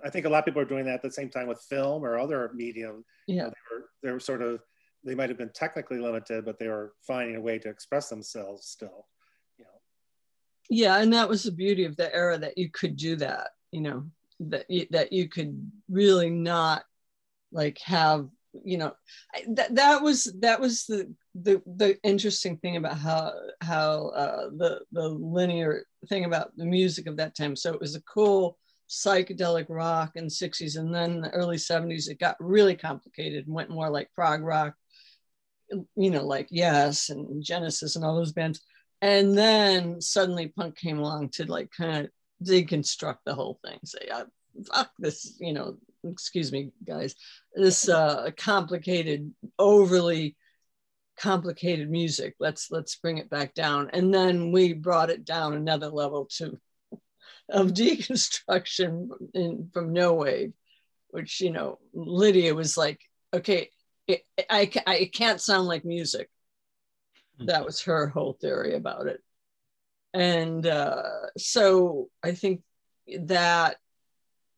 I think a lot of people are doing that at the same time with film or other medium. Yeah, you know, they were sort of, they might have been technically limited, but they were finding a way to express themselves still. Yeah, and that was the beauty of the era, that you could do that, you know, that you could really not like have, you know, that was the interesting thing about how the linear thing about the music of that time. So it was a cool psychedelic rock in the 60s, and then in the early 70s it got really complicated and went more like prog rock, you know, like Yes and Genesis and all those bands. And then suddenly punk came along to like kind of deconstruct the whole thing, say, fuck this, you know, excuse me guys, this complicated, overly complicated music, let's bring it back down. And then we brought it down another level to of deconstruction from no wave, which, you know, Lydia was like, okay, it can't sound like music. That was her whole theory about it. And so I think that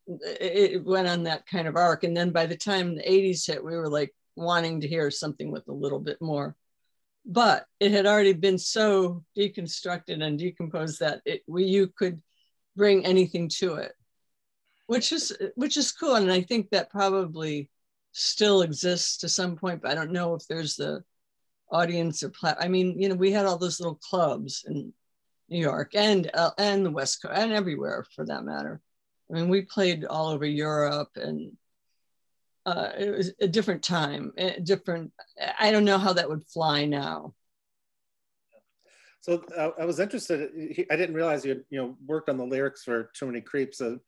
it went on that kind of arc. And then by the time the 80s hit, we were like wanting to hear something with a little bit more. But it had already been so deconstructed and decomposed that you could bring anything to it, which is cool. And I think that probably still exists to some point, but I don't know if there's the audience or I mean, you know, we had all those little clubs in New York and the West Coast and everywhere for that matter. I mean, we played all over Europe, and it was a different time, different. I don't know how that would fly now. So I was interested. I didn't realize you worked on the lyrics for Too Many Creeps, and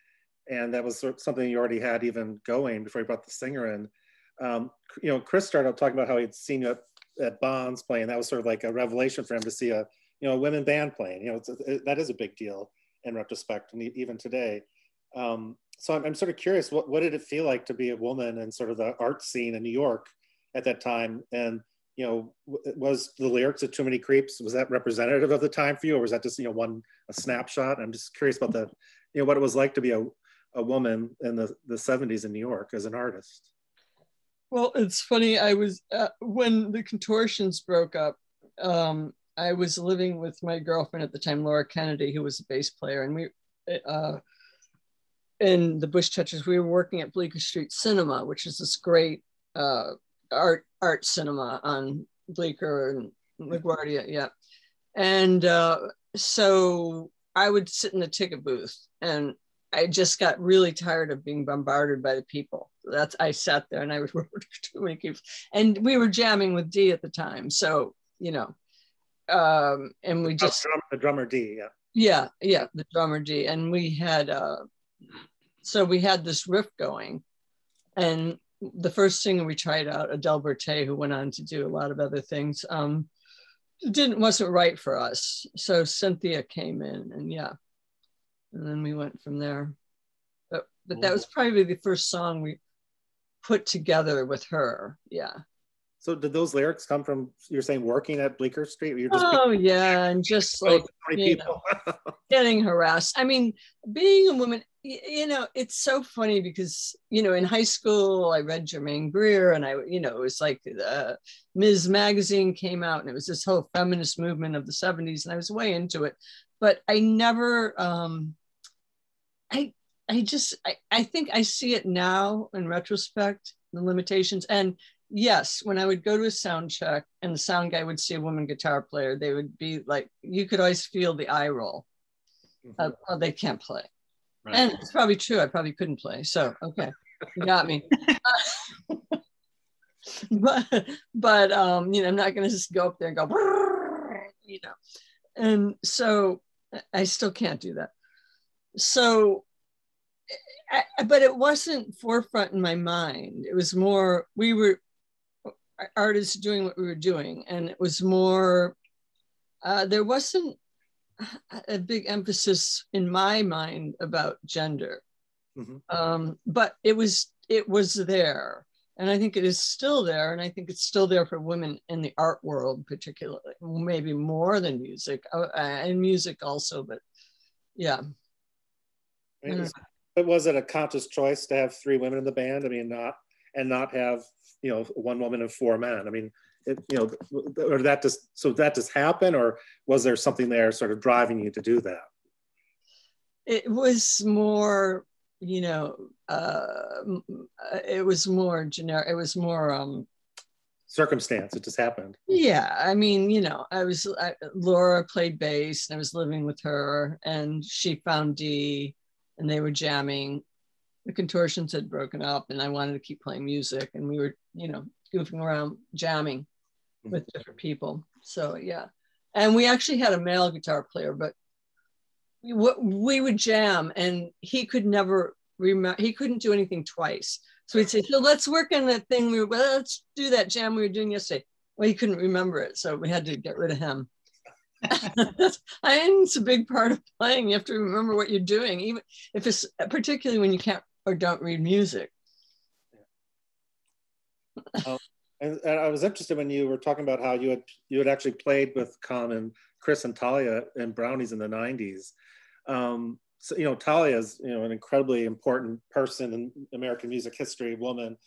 that was something you already had even going before you brought the singer in. Chris started out talking about how he'd seen you at Bonds playing. That was sort of like a revelation for him to see a women band playing. That is a big deal in retrospect, and even today. So I'm sort of curious, what did it feel like to be a woman in sort of the art scene in New York at that time? And was the lyrics of Too Many Creeps, was that representative of the time for you, or was that just a snapshot? I'm just curious about that, what it was like to be a woman in the 70s in New York as an artist. Well, it's funny. I was when the Contortions broke up, I was living with my girlfriend at the time, Laura Kennedy, who was a bass player, and we in the Bush Touchers, we were working at Bleecker Street Cinema, which is this great art cinema on Bleecker and LaGuardia, yeah. And so I would sit in the ticket booth, and I just got really tired of being bombarded by the people. I sat there and I would work Too Many Creeps, and we were jamming with Dee at the time. So, and we just the drummer Dee, yeah, the drummer Dee, and we had so we had this riff going, and the first singer we tried out, Adele Berthet, who went on to do a lot of other things, wasn't right for us. So Cynthia came in, and and then we went from there. But that was probably the first song we put together with her. Yeah. So did those lyrics come from, you're saying, working at Bleecker Street? And just like getting harassed. I mean, being a woman, it's so funny because, in high school, I read Germaine Greer, and it was like Ms. Magazine came out, and it was this whole feminist movement of the 70s, and I was way into it. But I never, I think I see it now in retrospect, the limitations. And yes, when I would go to a sound check and the sound guy would see a woman guitar player, they would be like, you could always feel the eye roll. Oh, they can't play. Right. And it's probably true. I probably couldn't play. So, okay, you got me. but I'm not going to just go up there and go, And so I still can't do that. So, but it wasn't forefront in my mind. It was more, we were artists doing what we were doing. And it was more, there wasn't a big emphasis in my mind about gender. But it was there. And I think it is still there. And I think it's still there for women in the art world, particularly, maybe more than music, and music also, but yeah. But was it a conscious choice to have 3 women in the band? I mean, not have, 1 woman and 4 men. I mean, or that just happened, or was there something there sort of driving you to do that? It was more, it was more generic. It was more circumstance. It just happened. Yeah, I mean, Laura played bass, and I was living with her, and she found Dee, and they were jamming. The contortions had broken up, and I wanted to keep playing music, and we were, you know, goofing around, jamming with different people. So yeah, and we actually had a male guitar player, but we would jam, and he could never remember. He couldn't do anything twice. So we'd say, "So let's work on that thing. Let's do that jam we were doing yesterday." Well, he couldn't remember it, so we had to get rid of him. It's a big part of playing. You have to remember what you're doing, even if it's particularly when you can't or don't read music. And I was interested when you were talking about how you had actually played with and Chris and Talia and Brownies in the 90s. So, you know, Talia is, you know, an incredibly important person in American music history, woman,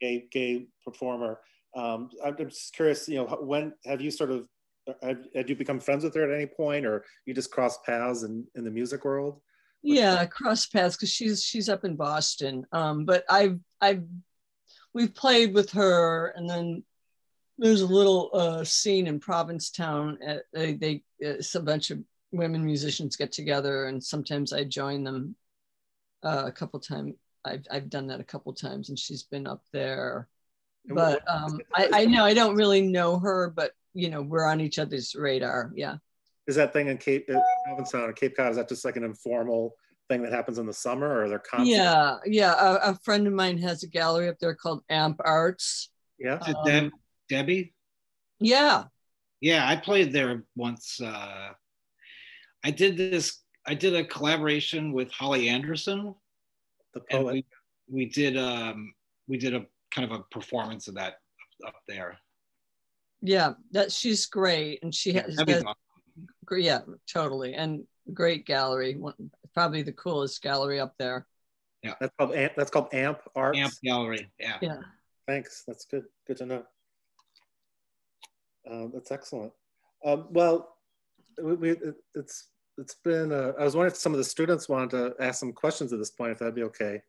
gay performer. I'm just curious, you know, when have you sort of, had you become friends with her at any point, or you just crossed paths in the music world? Yeah, cross paths, because she's up in Boston. But we've played with her, and then there's a little scene in Provincetown. It's a bunch of women musicians get together, and sometimes I join them a couple times. I've done that a couple times, and she's been up there. But I know I don't really know her, but you know, we're on each other's radar. Yeah. Is that thing in Provincetown or Cape Cod, is that just like an informal thing that happens in the summer, or are there concerts? Yeah. A friend of mine has a gallery up there called Amp Arts. Yeah. Debbie? Yeah. Yeah, I played there once. I did a collaboration with Holly Anderson, the poet. We did a kind of a performance of that up there. Yeah, she's great, and she has awesome. Yeah, totally, and great gallery. Probably the coolest gallery up there. Yeah, that's called Amp Arts. Amp Gallery. Yeah. Thanks. That's good. Good to know. That's excellent. Well, it's been. I was wondering if some of the students wanted to ask some questions at this point, if that'd be okay.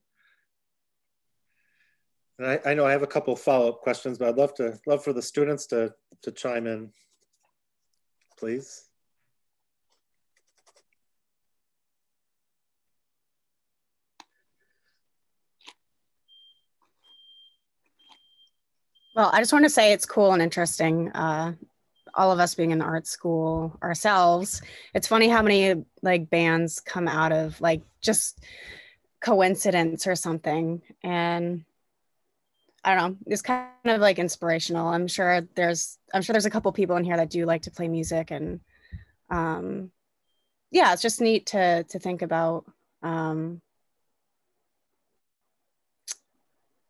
And I know I have a couple of follow-up questions, but I'd love for the students to chime in, please. Well, I just want to say it's cool and interesting. All of us being in art school ourselves, it's funny how many like bands come out of like just coincidence or something. And I don't know, it's kind of like inspirational. I'm sure there's a couple people in here that do like to play music, and yeah, it's just neat to think about.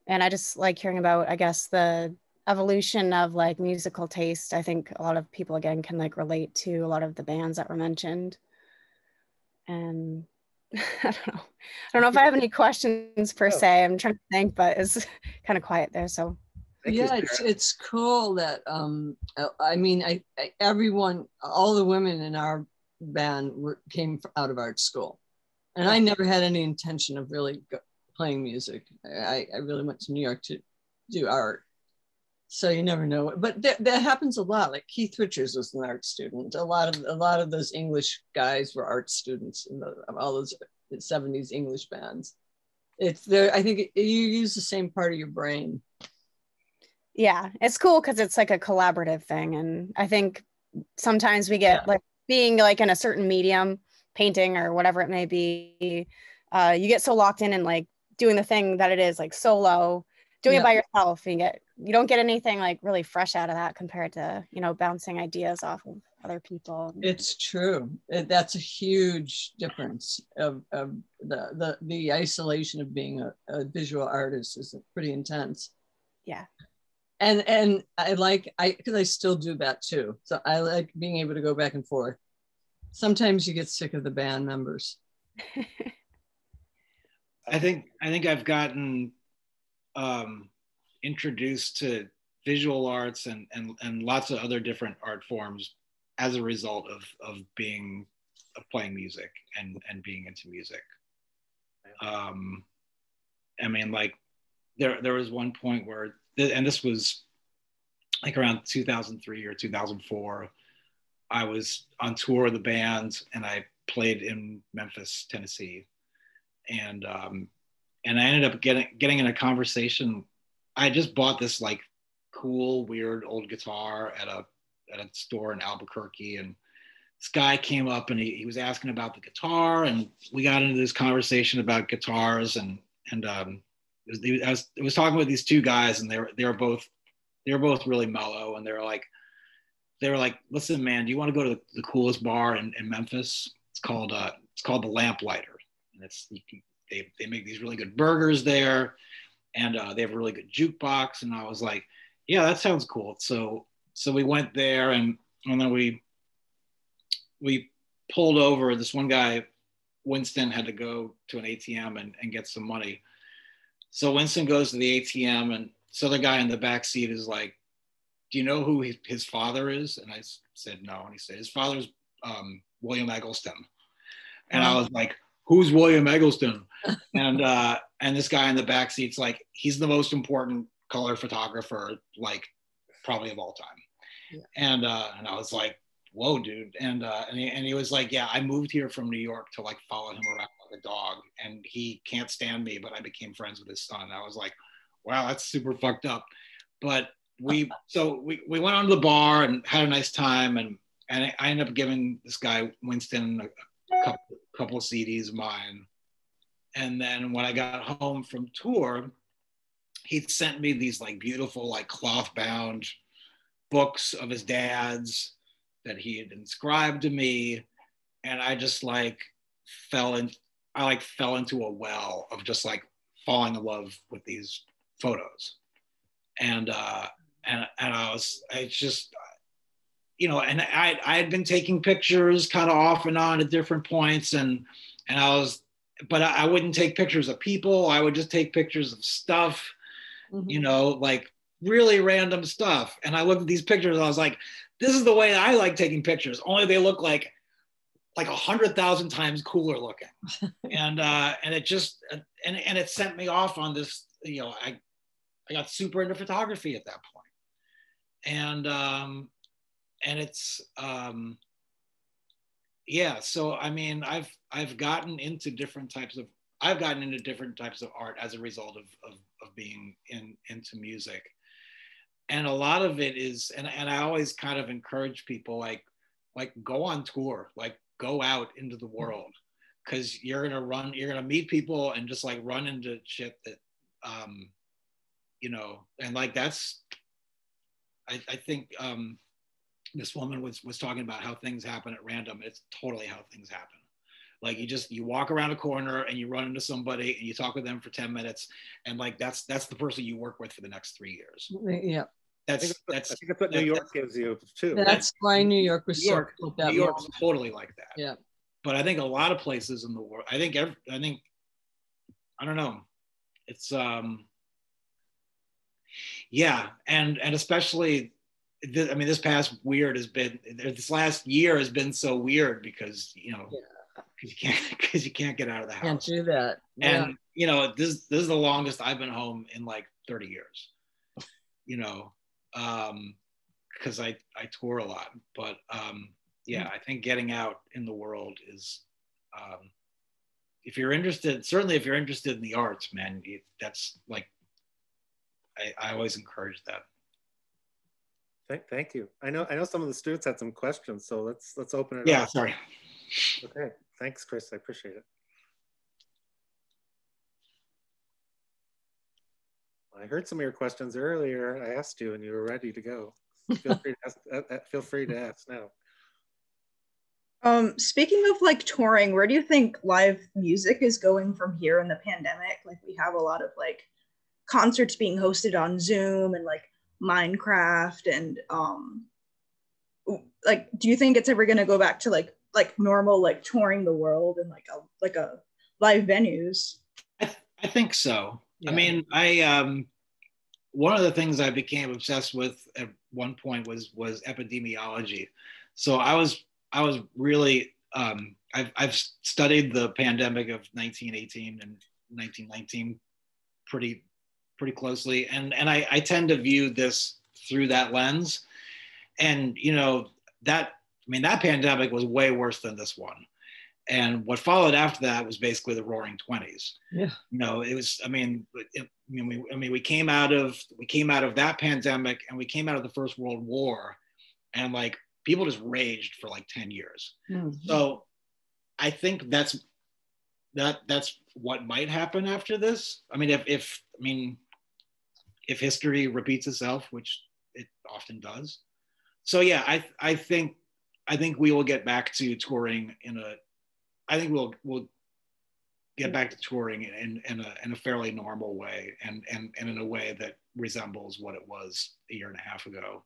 And I just like hearing about, I guess, the evolution of like musical taste. I think a lot of people again can like relate to a lot of the bands that were mentioned. And I don't know if I have any questions per se. I'm trying to think, but it's kind of quiet there. So yeah, it's cool that I mean, everyone, all the women in our band came out of art school, and I never had any intention of really playing music. I really went to New York to do art, so you never know. But that happens a lot. Like Keith Richards was an art student. A lot of those English guys were art students in all those 70s English bands. It's there. I think you use the same part of your brain. Yeah, it's cool because it's like a collaborative thing, and I think sometimes we get like being like in a certain medium, painting or whatever it may be, you get so locked in and like doing the thing that it is, like solo, doing it by yourself, and you don't get anything like really fresh out of that compared to, you know, bouncing ideas off of other people. It's true. That's a huge difference of the isolation of being a visual artist is pretty intense. Yeah. And because I still do that too. So I like being able to go back and forth. Sometimes you get sick of the band members. I think I've gotten introduced to visual arts and lots of other different art forms as a result of playing music and being into music. I mean, like there was one point where, and this was like around 2003 or 2004, I was on tour with the band and I played in Memphis, Tennessee. and I ended up getting in a conversation. I just bought this like cool, weird old guitar at a store in Albuquerque, and this guy came up and he was asking about the guitar, and we got into this conversation about guitars, and I was talking with these two guys, and they were both really mellow, and they were like, listen, man, do you want to go to the coolest bar in Memphis? It's called the Lamplighter, and they make these really good burgers there, and they have a really good jukebox. And I was like, yeah, that sounds cool. So we went there, and then we pulled over. This one guy, Winston, had to go to an ATM and get some money. So Winston goes to the ATM, and so the guy in the back seat is like, do you know who his father is? And I said, no. And he said, his father's William Eggleston. And I was like, who's William Eggleston? And this guy in the back seat's like, he's the most important color photographer, like probably of all time. Yeah. And I was like, whoa, dude. And he was like, yeah, I moved here from New York to like follow him around like a dog, and he can't stand me, but I became friends with his son. I was like, wow, that's super fucked up. But we went on to the bar and had a nice time, and I ended up giving this guy Winston a couple of CDs of mine. And then when I got home from tour, he sent me these like beautiful like cloth bound books of his dad's that he had inscribed to me, and I just like fell into a well of just like falling in love with these photos. And it's just, you know, and I had been taking pictures kind of off and on at different points, but I wouldn't take pictures of people. I would just take pictures of stuff, you know, like really random stuff. And I looked at these pictures and I was like, this is the way I like taking pictures, only they look like 100,000 times cooler looking. And it just, and it sent me off on this, you know, I got super into photography at that point. And it's, yeah. So, I mean, I've gotten into different types of art as a result of being into music. And a lot of it is, and I always kind of encourage people like go on tour, like go out into the world, because you're gonna meet people and just like run into shit that, you know, and like that's, I think this woman was talking about how things happen at random. It's totally how things happen. Like you walk around a corner and you run into somebody and you talk with them for 10 minutes, and like that's the person you work with for the next 3 years. Yeah. I think that's what New York gives you too. That's why New York was New York's totally like that. Yeah. But I think a lot of places in the world, I don't know. It's yeah, and especially this this last year has been so weird because, you know, because you can't get out of the house. Can't do that. And you know, this is the longest I've been home in like 30 years. You know, because I tour a lot, but yeah, I think getting out in the world is, if you're interested in the arts, man, that's like, I always encourage that. Thank you. I know some of the students had some questions, so let's open it up. Yeah, sorry. Okay, thanks, Chris. I appreciate it. I heard some of your questions earlier. I asked you and you were ready to go. Feel free to ask now. Speaking of like touring, where do you think live music is going from here in the pandemic? Like we have a lot of like concerts being hosted on Zoom and like Minecraft, and like, do you think it's ever going to go back to like normal, like touring the world and like a live venues? I think so. Yeah. I mean, one of the things I became obsessed with at one point was epidemiology. So I was really, I've studied the pandemic of 1918 and 1919 pretty closely. And I tend to view this through that lens. And, you know, that pandemic was way worse than this one. And what followed after that was basically the Roaring Twenties. Yeah. You know, it was. I mean, we came out of that pandemic, and we came out of the First World War, and like people just raged for like 10 years. Mm-hmm. So I think that's what might happen after this. I mean, if history repeats itself, which it often does. So yeah, I think we will get back to touring I think we'll get back to touring in a fairly normal way, and in a way that resembles what it was a year and a half ago.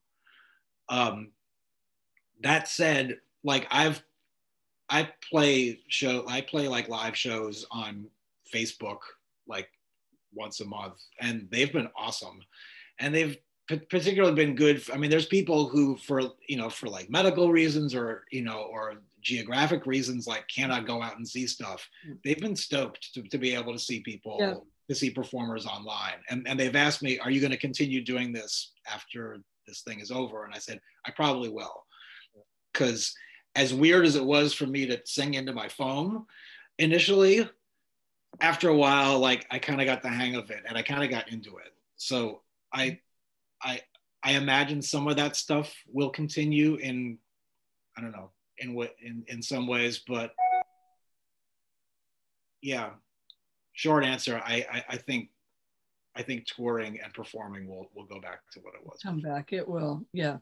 That said, like I play like live shows on Facebook like once a month, and they've been awesome, and they've particularly been good. I mean, there's people who for like medical reasons or geographic reasons like cannot go out and see stuff. They've been stoked to be able to see people, yeah, to see performers online, and they've asked me, are you going to continue doing this after this thing is over? And I said, I probably will, because as weird as it was for me to sing into my phone initially, after a while, like I kind of got the hang of it and I kind of got into it. So I imagine some of that stuff will continue in, I don't know, in some ways, but yeah, short answer, I think touring and performing will go back to what it was. Come back, it will, yeah.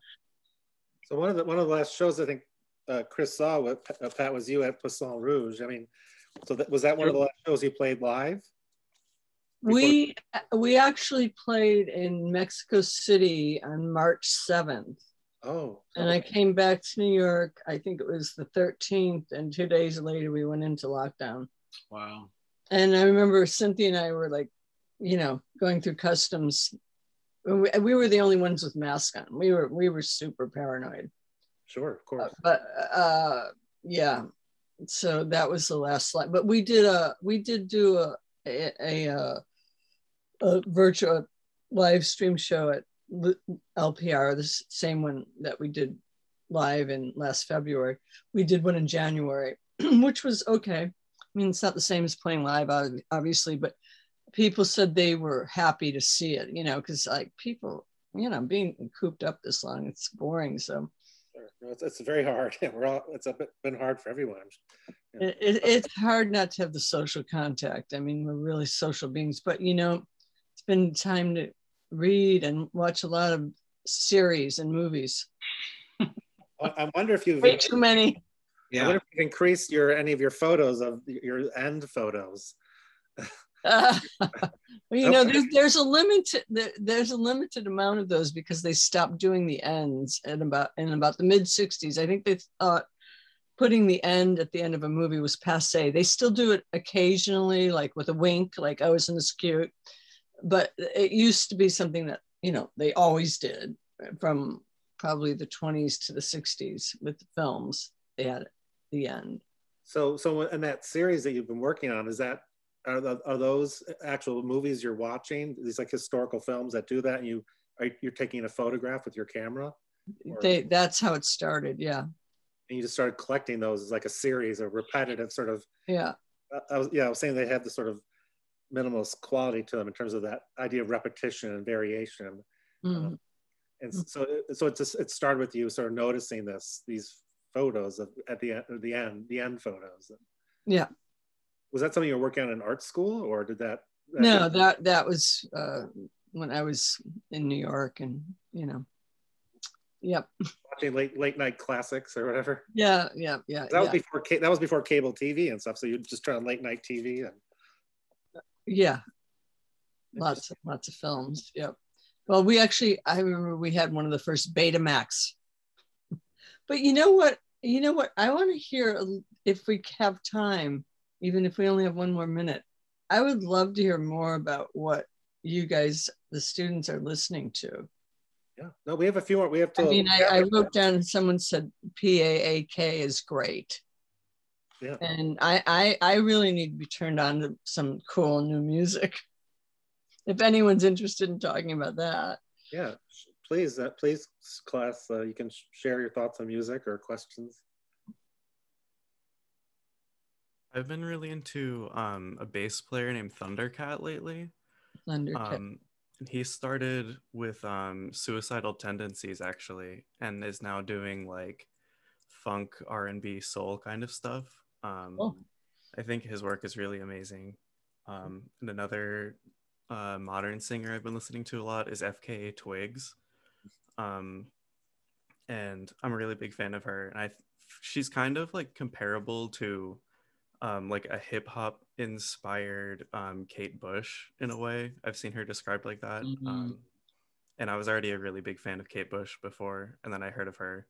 So one of the last shows I think Chris saw with Pat was you at Poisson Rouge. I mean, so was that one of the last shows you played live? We actually played in Mexico City on March 7th. Oh. And I came back to New York, I think it was the 13th, and 2 days later we went into lockdown. Wow. And I remember Cynthia and I were like, going through customs. We were the only ones with masks on. We were super paranoid. Sure, of course. But yeah, so that was the last slide. But we did do a virtual live stream show at LPR, the same one that we did live in last February. We did one in January, which was okay. I mean, it's not the same as playing live, obviously, but people said they were happy to see it, because like people, being cooped up this long, it's boring. So no, it's very hard. It's been hard for everyone. It's hard not to have the social contact. I mean, we're really social beings, but it's been time to read and watch a lot of series and movies. I wonder if you've way too many. Yeah. I wonder if you've increased any of your photos of your end photos. Well, there's a limited amount of those because they stopped doing the ends in about the mid 60s. I think they thought putting the end at the end of a movie was passe. They still do it occasionally, like with a wink, like, oh, isn't this cute? But it used to be something that they always did from probably the 20s to the 60s with the films. They had the end. So in that series that you've been working on, are those actual movies you're watching? These like historical films that do that, and you're taking a photograph with your camera? That's how it started, yeah. And you just started collecting those as like a series, a repetitive sort of. Yeah. I was saying they have the sort of minimalist quality to them in terms of that idea of repetition and variation. Mm-hmm. And so it started with you sort of noticing these photos at the end photos. Yeah. Was that something you were working on in art school, or did that? No, that was when I was in New York, and yep. Watching late night classics or whatever. Yeah. That was before cable TV and stuff. So you just try on late night TV and. Yeah. Lots of films. Yep. Well, I remember we had one of the first Betamax. But you know what? I want to hear, if we have time, even if we only have one more minute, I would love to hear more about what you guys, the students, are listening to. Yeah. No, we have a few more. We have to. I mean, I wrote down, someone said PAAK is great. Yeah. And I really need to be turned on to some cool new music. If anyone's interested in talking about that. Yeah, please, class, you can share your thoughts on music or questions. I've been really into a bass player named Thundercat lately. Thundercat. He started with Suicidal Tendencies actually, and is now doing like funk, R&B, soul kind of stuff. Oh. I think his work is really amazing. And another modern singer I've been listening to a lot is FKA Twigs. And I'm a really big fan of her. And she's kind of like comparable to like a hip hop inspired Kate Bush in a way. I've seen her described like that. And I was already a really big fan of Kate Bush before, and then I heard of her.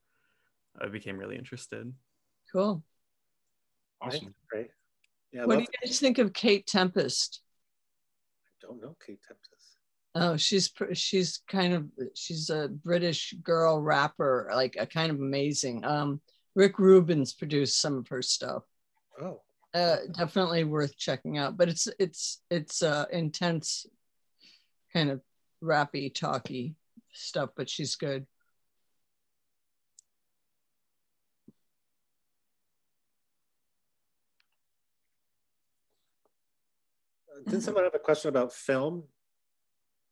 I became really interested. Cool. Awesome. Great. Yeah. What do you guys think of Kate Tempest? I don't know Kate Tempest. Oh, she's a British girl rapper, like a kind of amazing. Rick Rubin's produced some of her stuff. Oh. Definitely worth checking out. But it's intense, kind of rappy, talky stuff. But she's good. Did someone have a question about film?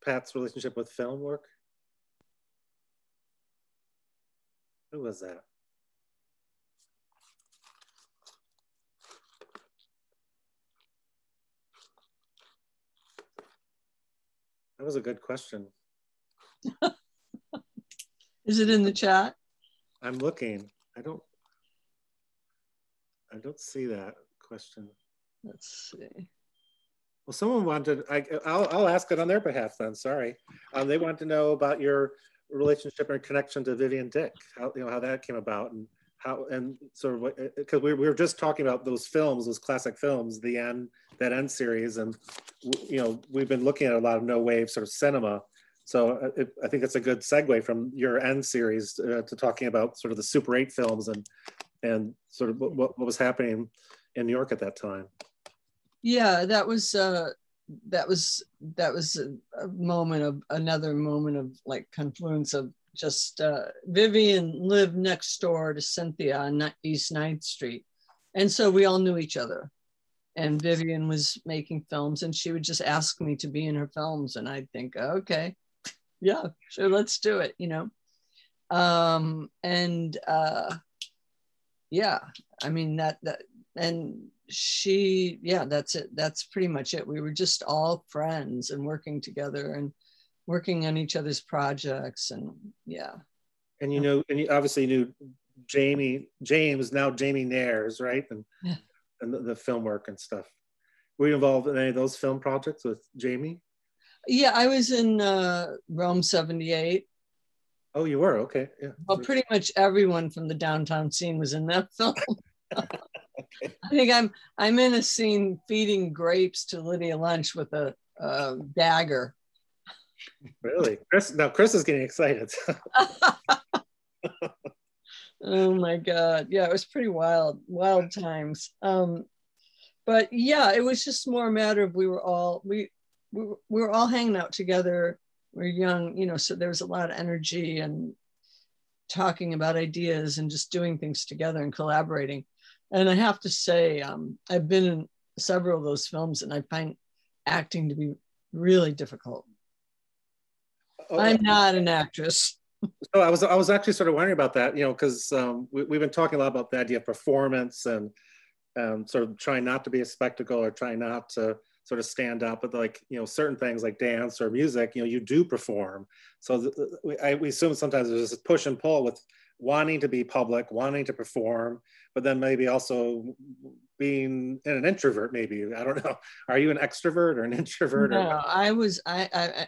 Pat's relationship with film work? Who was that? That was a good question. Is it in the chat? I'm looking. I don't see that question. Let's see. Well, someone wanted, I'll ask it on their behalf then, sorry. They want to know about your relationship or connection to Vivian Dick, how that came about, and how, and sort of what, because we were just talking about those films, those classic films, that End series, and we've been looking at a lot of no wave sort of cinema. So I think it's a good segue from your End series to talking about sort of the Super 8 films and sort of what was happening in New York at that time. Yeah, that was a another moment of like confluence of just Vivian lived next door to Cynthia on East 9th Street, and so we all knew each other. And Vivian was making films, and she would just ask me to be in her films, and I'd think, okay, yeah, sure, let's do it, yeah, I mean that and she, yeah, that's it. That's pretty much it. We were just all friends and working together and working on each other's projects, and yeah. And and you obviously knew James, now Jamie Nares, right? And yeah. And the film work and stuff. Were you involved in any of those film projects with Jamie? Yeah, I was in Rome 78. Oh, you were? Okay, yeah. Well, pretty much everyone from the downtown scene was in that film. Okay. I think I'm in a scene feeding grapes to Lydia Lunch with a dagger. Really? Chris is getting excited. Oh my God. Yeah, it was pretty wild times. But yeah, it was just more a matter of we were all hanging out together. We were young, so there was a lot of energy and talking about ideas and just doing things together and collaborating. And I have to say, I've been in several of those films, and I find acting to be really difficult. Oh, I'm not an actress. So I was actually sort of wondering about that, because we've been talking a lot about the idea of performance and sort of trying not to be a spectacle or trying not to sort of stand up, but like, certain things like dance or music, you do perform. So we assume sometimes there's this push and pull with wanting to be public, wanting to perform, but then maybe also being an introvert, maybe. I don't know. Are you an extrovert or an introvert? No, I was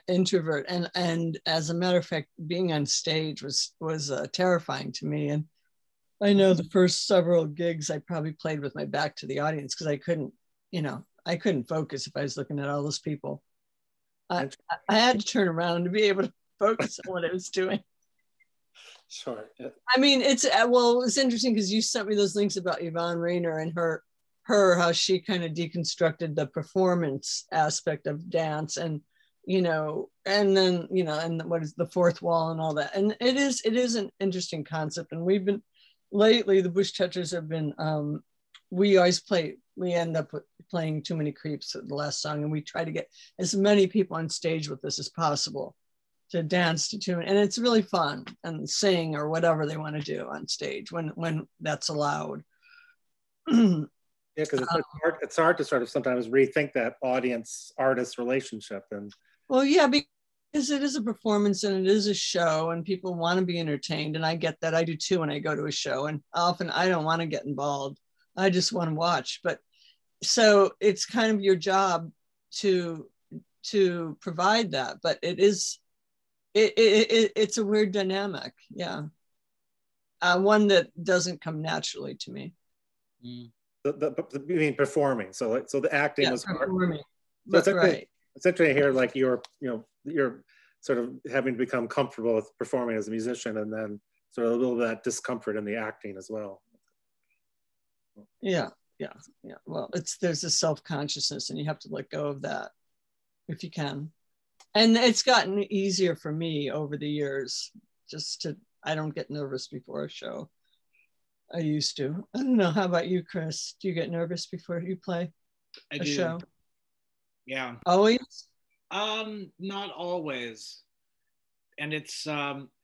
introvert. And as a matter of fact, being on stage was terrifying to me. And I know the first several gigs I probably played with my back to the audience because I couldn't focus if I was looking at all those people. I had to turn around to be able to focus on what I was doing. Sure. Yeah. I mean, it was interesting because you sent me those links about Yvonne Rainer and her how she kind of deconstructed the performance aspect of dance, and and then and what is the fourth wall and all that. And it is an interesting concept. And we've been lately, the Bush Touchers have been we always play we end up playing Too Many Creeps at the last song, and we try to get as many people on stage with us as possible to dance to tune, and it's really fun, and sing or whatever they want to do on stage when that's allowed. Yeah, because it's hard to sort of sometimes rethink that audience artist relationship. And well, yeah, because it is a performance and it is a show, and people want to be entertained, and I get that. I do too when I go to a show, and often I don't want to get involved. I just want to watch. But so it's kind of your job to provide that, but it's a weird dynamic. Yeah. One that doesn't come naturally to me. You mean performing? So the acting was performing. So Right. It's interesting to hear like you're sort of having to become comfortable with performing as a musician, and then sort of a little bit of that discomfort in the acting as well. Yeah. Well, there's a self-consciousness, and you have to let go of that if you can. And it's gotten easier for me over the years. I don't get nervous before a show. I used to. I don't know. How about you, Chris? Do you get nervous before you play a show? Yeah. Always? Not always. And it's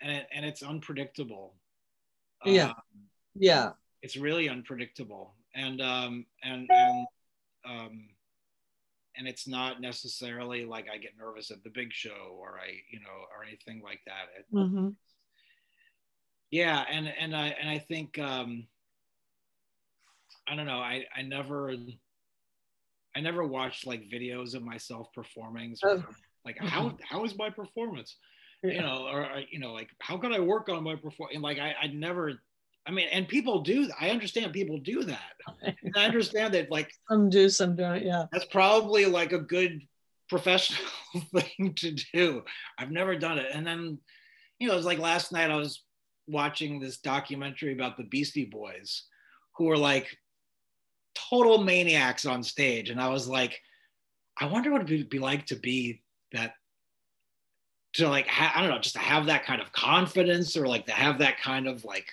it's unpredictable. Yeah. It's really unpredictable. And it's not necessarily like I get nervous at the big show or or anything like that. Mm-hmm. Yeah, and I think I don't know. I never watched like videos of myself performing. So like how is my performance? Yeah. Or like how can I work on my performance? Like I never. I mean, and people do. I understand people do that. And I understand that like some do, some don't. Yeah, that's probably like a good professional thing to do. I've never done it. And then it was like last night I was watching this documentary about the Beastie Boys, who were like total maniacs on stage, and I was like, I wonder what it would be like to be that, to like I don't know, just to have that kind of confidence, or like to have that kind of like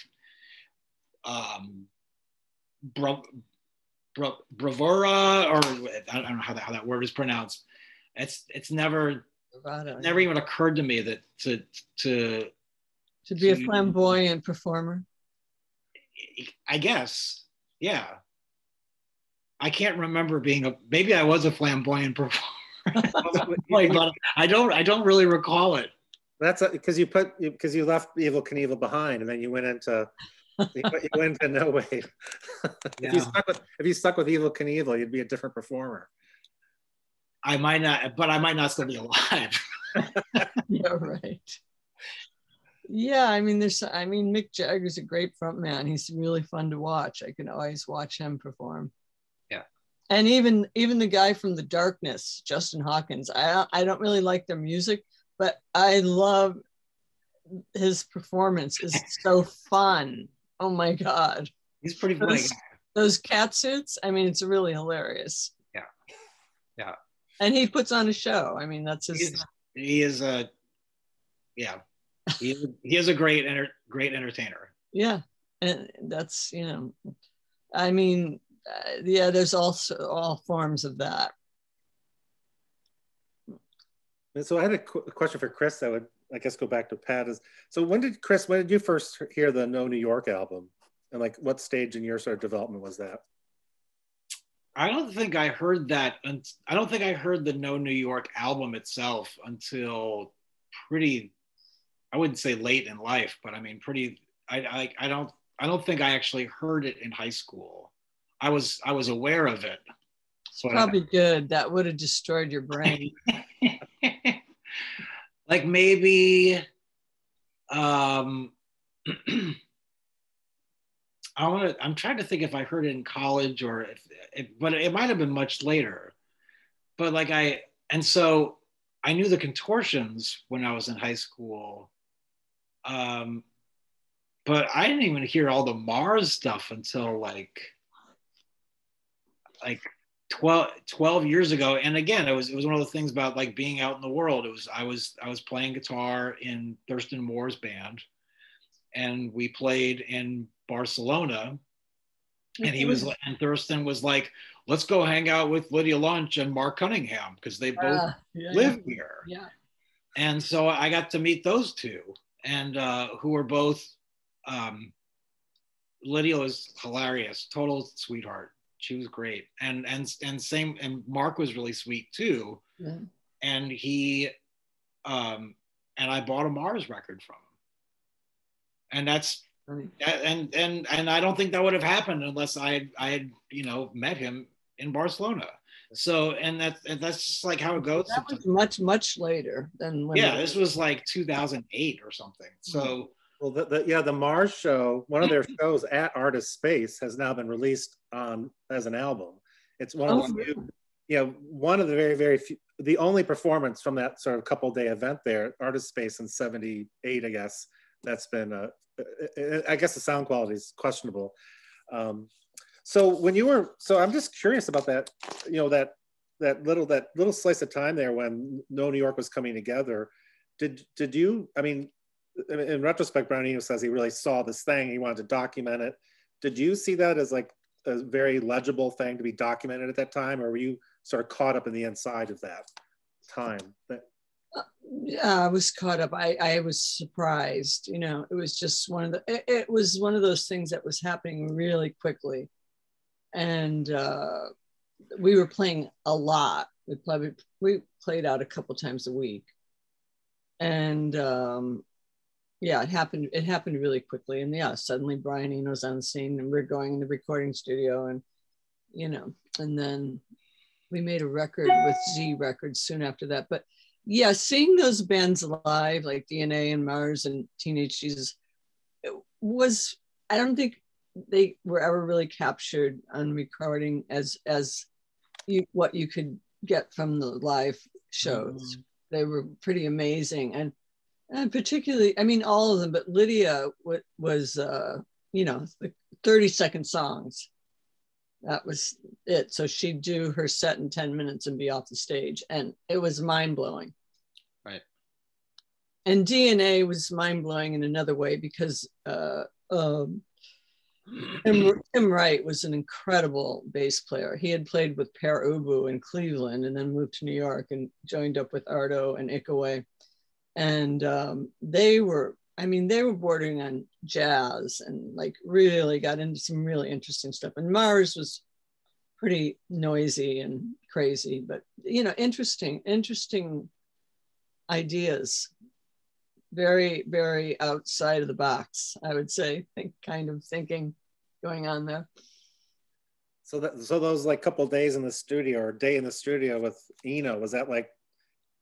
bravura, or I don't know how that word is pronounced. It's never even occurred to me that to be a flamboyant performer. I guess, yeah. I can't remember maybe I was a flamboyant performer. But I don't really recall it. That's because you left Evel Knievel behind, and then you went into No Wave. Yeah. If you stuck with Evel Knievel, you'd be a different performer. I might not still be alive. Yeah, right. Yeah, I mean, Mick Jagger's a great front man. He's really fun to watch. I can always watch him perform. Yeah. And even the guy from The Darkness, Justin Hawkins, I don't really like their music, but I love his performance. It's so fun. Oh my God. He's pretty funny. Those cat suits, I mean, it's really hilarious. Yeah. Yeah. And he puts on a show. I mean, that's his. He is a great entertainer. Yeah, and that's I mean, there's also all forms of that. So I had a question for Chris that would, I guess, go back to Pat. When did you first hear the No New York album, and like what stage in your sort of development was that? I don't think I heard that. I don't think I heard the No New York album itself until pretty, I wouldn't say late in life, but I mean I don't think I actually heard it in high school. I was aware of it. It's probably good. That would have destroyed your brain. Like maybe I'm trying to think if I heard it in college or but it might have been much later. But so I knew the Contortions when I was in high school. But I didn't even hear all the Mars stuff until like 12 years ago. And again, it was one of the things about like being out in the world. I was playing guitar in Thurston Moore's band, and we played in Barcelona, And and Thurston was like, let's go hang out with Lydia Lunch and Mark Cunningham because they both live here. Yeah. And so I got to meet those two, and who were both, Lydia was hilarious, total sweetheart. She was great. And Mark was really sweet too. Yeah. And he, and I bought a Mars record from him. And that's, and I don't think that would have happened unless I had met him in Barcelona. So and that's just like how it goes. That was much later than when. Yeah, this was like 2008 or something. So well, the Mars show, one of their shows at Artist Space, has now been released as an album. It's one of the few, one of the very few, the only performance from that sort of couple-day event there at Artist Space in '78, I guess. That's been I guess the sound quality is questionable. So I'm just curious about that, that little slice of time there when No New York was coming together. Did you, I mean, in retrospect, Brian Eno says he really saw this thing, he wanted to document it. Did you see that as like a very legible thing to be documented at that time, or were you sort of caught up in the inside of that time? Yeah, I was caught up. I was surprised. It was just it was one of those things that was happening really quickly, and we were playing a lot. We played out a couple times a week, and yeah, it happened really quickly. And yeah, suddenly Brian Eno's on the scene, and we're going in the recording studio, and and then we made a record with Z Records soon after that. But yeah, seeing those bands live, like DNA and Mars and Teenage Jesus, I don't think they were ever really captured on recording as what you could get from the live shows. They were pretty amazing. And particularly, I mean, all of them, but Lydia was, the 30-second songs. That was it. So she'd do her set in 10 minutes and be off the stage. And it was mind-blowing. Right. And DNA was mind-blowing in another way because Tim Wright was an incredible bass player. He had played with Per Ubu in Cleveland and then moved to New York and joined up with Arto and Ikaway. And they were bordering on jazz and like really got into some really interesting stuff. And Mars was pretty noisy and crazy, but interesting ideas. Very, very outside of the box, I would say, kind of thinking going on there. So those like couple days in the studio or day in the studio with Eno, was that like,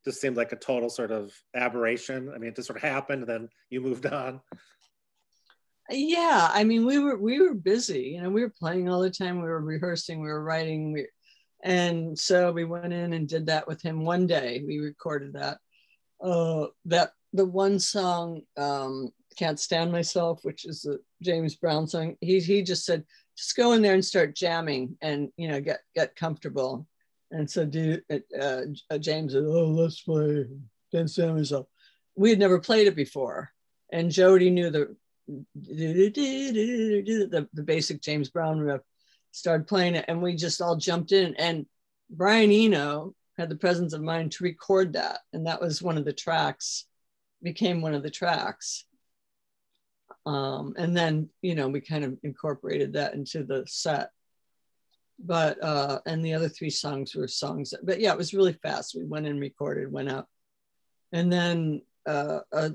just seemed like a total sort of aberration? I mean, it just sort of happened and then you moved on. Yeah, I mean, we were busy, we were playing all the time, we were rehearsing, we were writing, and so we went in and did that with him one day. We recorded that. The one song, Can't Stand Myself, which is a James Brown song, he just said, just go in there and start jamming and, get comfortable. And so James said, oh, let's play Can't Stand Myself. We had never played it before. And Jody knew the basic James Brown riff, started playing it, and we just all jumped in. And Brian Eno had the presence of mind to record that. And that was one of the tracks, became one of the tracks. And then, we kind of incorporated that into the set. But, and the other three songs were songs, but yeah, it was really fast. We went and recorded, went out. And then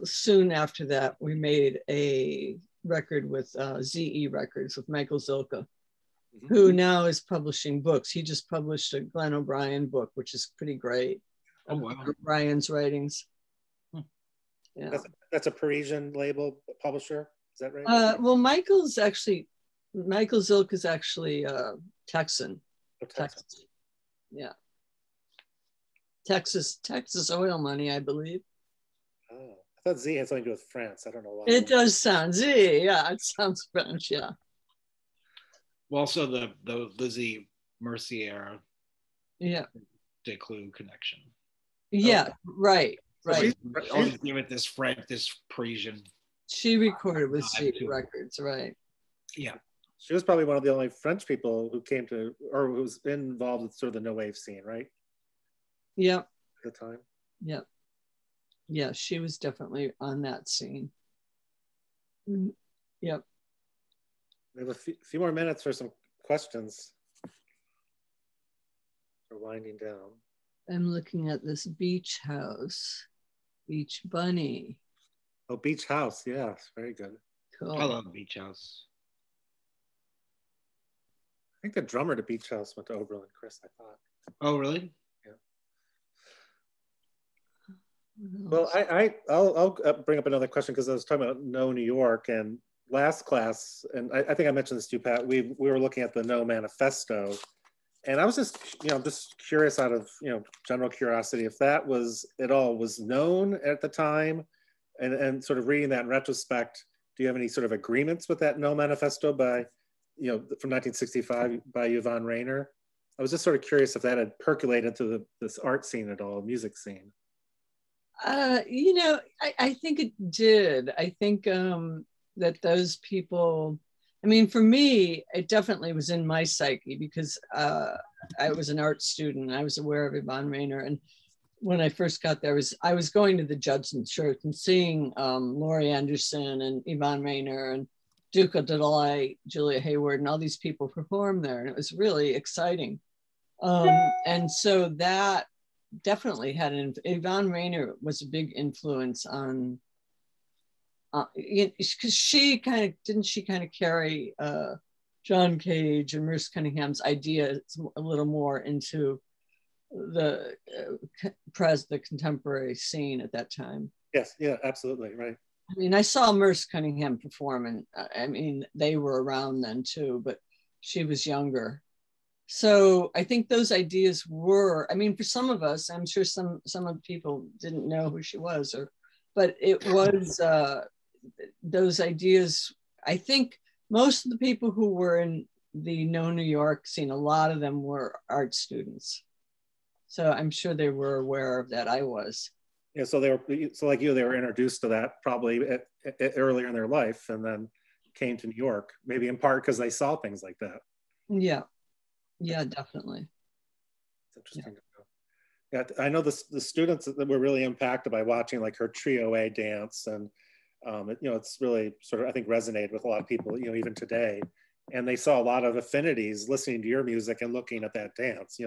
soon after that, we made a record with ZE Records with Michael Zilka, who now is publishing books. He just published a Glenn O'Brien book, which is pretty great. Oh, wow. O'Brien's writings. Yeah. That's a Parisian label publisher, is that right? Well, Michael Zilk is actually Texan. Texas. Yeah. Texas oil money, I believe. Oh, I thought Z had something to do with France. I don't know why. It does sound Z, yeah, it sounds French, yeah. Well, also the Lizzie Mercier, yeah, Desclous connection. Yeah, right. Always give it this French, this Parisian. She recorded with Z Records, right? Yeah. She was probably one of the only French people who came to, or who was involved with sort of the no wave scene, right? Yep. At the time. Yep. Yeah, she was definitely on that scene. Yep. We have a few more minutes for some questions. We're winding down. I'm looking at this beach house, beach bunny. Oh, beach house. Yes, very good. Cool. I love beach house. I think the drummer to beach house went to Oberlin, Chris, I thought. Oh, really? Well, I'll bring up another question because I was talking about No New York, and last class, and I think I mentioned this to you, Pat. We were looking at the No Manifesto, and I was just just curious out of general curiosity if that was at all was known at the time, and sort of reading that in retrospect, do you have any sort of agreements with that No Manifesto by from 1965 by Yvonne Rainer? I was just sort of curious if that had percolated into this art scene at all, music scene. I think it did. I think that those people, I mean, for me, it definitely was in my psyche because I was an art student. I was aware of Yvonne Rainer. And when I first got there, I was going to the Judson Church and seeing Laurie Anderson and Yvonne Rainer and Duca Delight, Julia Hayward, and all these people perform there. And it was really exciting. And so that definitely had Yvonne Rainer was a big influence on, because she kind of carry John Cage and Merce Cunningham's ideas a little more into the the contemporary scene at that time. Yes, yeah, absolutely, right. I mean, I saw Merce Cunningham perform, and I mean, they were around then too, but she was younger. So I think those ideas were, I mean, for some of us, I'm sure some of the people didn't know who she was, but it was those ideas. I think most of the people who were in the No New York scene, a lot of them were art students. So I'm sure they were aware of that. I was. Yeah, so they were introduced to that probably earlier in their life, and then came to New York, maybe in part because they saw things like that. Yeah. Yeah, definitely. It's interesting to know. Yeah, I know the students that were really impacted by watching like her Trio A dance, and it's really sort of, I think, resonated with a lot of people, even today. And they saw a lot of affinities listening to your music and looking at that dance.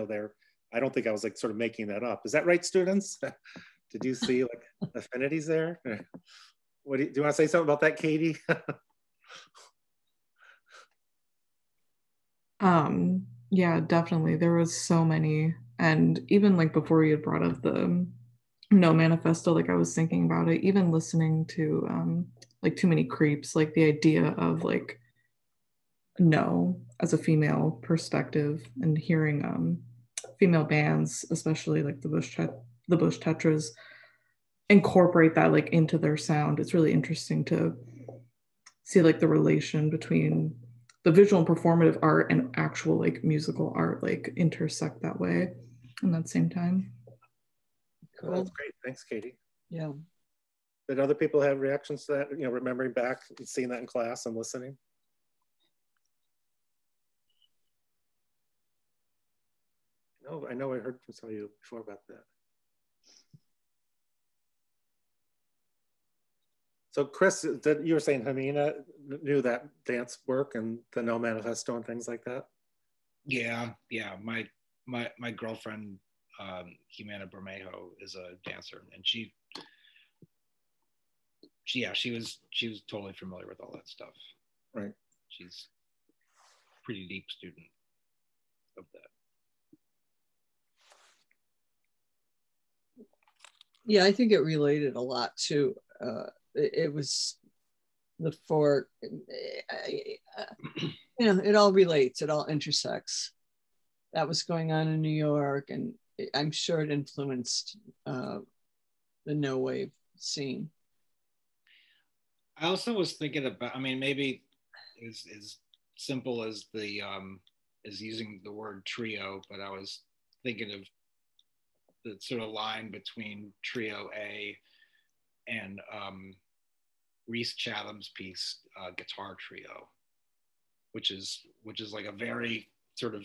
I don't think I was like sort of making that up. Is that right, students? Did you see like affinities there? Do you want to say something about that, Katie? Yeah, definitely. There was so many. And even like before you had brought up the No Manifesto, like I was thinking about it, even listening to like Too Many Creeps, like the idea of like no as a female perspective, and hearing female bands, especially like the Bush Tetras, incorporate that like into their sound. It's really interesting to see like the relation between the visual and performative art and actual like musical art like intersect that way in that same time. Cool. That's great. Thanks, Katie. Yeah. Did other people have reactions to that, remembering back and seeing that in class and listening? No, I know I heard from some of you before about that. So Chris, you were saying Hamina knew that dance work and the No Manifesto and things like that? Yeah. My girlfriend, Jimena Bermejo, is a dancer, and she was totally familiar with all that stuff. Right. She's a pretty deep student of that. Yeah, I think it related a lot to it was the four, it all relates, it all intersects. That was going on in New York, and I'm sure it influenced the no wave scene. I also was thinking about, maybe as simple as as using the word trio, but I was thinking of the sort of line between Trio A and Reese Chatham's piece, Guitar Trio. which is like a very sort of,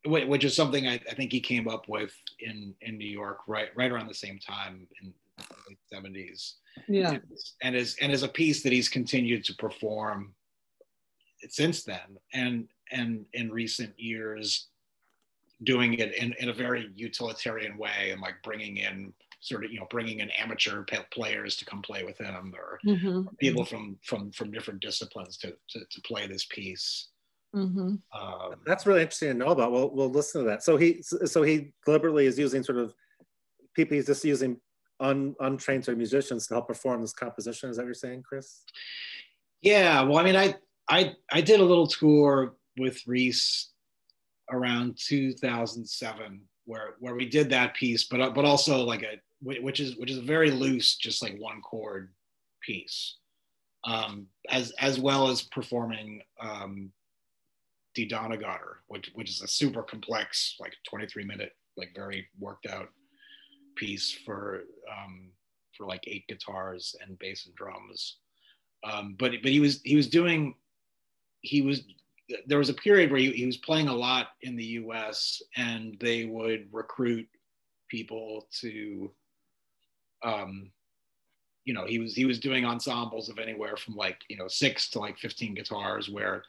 which is something I think he came up with in New York right around the same time in the late 70s. Yeah. And is a piece that he's continued to perform since then, and in recent years doing it in a very utilitarian way, and like bringing in amateur players to come play with him, or people from different disciplines to play this piece. That's really interesting to know about. We'll listen to that. So he deliberately is using sort of people. He's just using untrained sort of musicians to help perform this composition. Is that what you're saying, Chris? Yeah. Well, I mean, I did a little tour with Reese around 2007 where we did that piece, but also like which is a very loose, just like one chord piece, as well as performing Die Donnergatter, which is a super complex, like 23-minute, like very worked out piece for like 8 guitars and bass and drums. But there was a period where he was playing a lot in the US, and they would recruit people to, he was doing ensembles of anywhere from 6 to 15 guitars, where,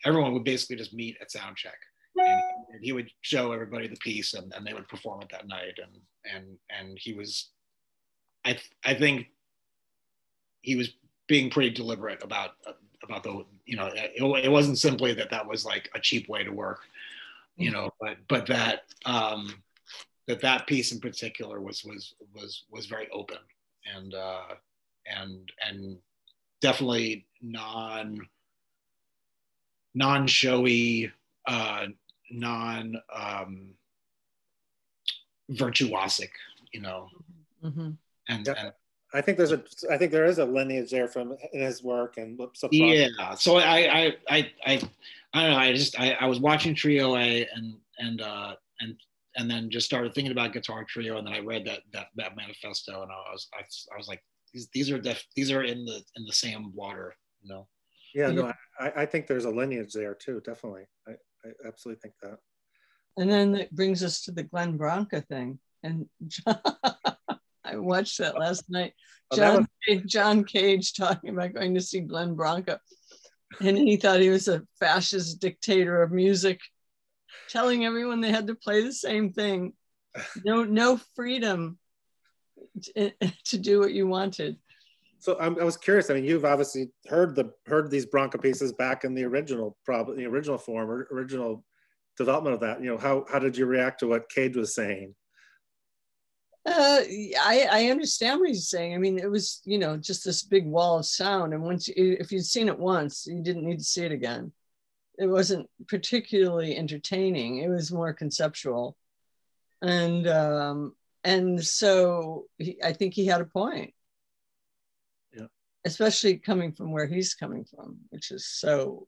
everyone would basically just meet at sound check, and he would show everybody the piece, and they would perform it that night. And he was, I think he was being pretty deliberate about the, it wasn't simply that was like a cheap way to work, but that that piece in particular was very open, and definitely non-showy, virtuosic, and I think there is a lineage there from in his work and yeah. So I don't know. I was watching Trio A and then just started thinking about Guitar Trio, and then I read that manifesto, and I was like, these are in the same water, Yeah, no, I think there's a lineage there too, definitely. I absolutely think that. And then it brings us to the Glenn Branca thing, and I watched that last night. John Cage talking about going to see Glenn Branca, and he thought he was a fascist dictator of music, telling everyone they had to play the same thing. No freedom to do what you wanted. So I was curious. I mean, you've obviously heard these Branca pieces back in the original form, or original development of that. How did you react to what Cage was saying? I understand what he's saying. I mean, it was, just this big wall of sound. And if you'd seen it once, you didn't need to see it again. It wasn't particularly entertaining. It was more conceptual. And so I think he had a point. Yeah. Especially coming from where he's coming from, which is so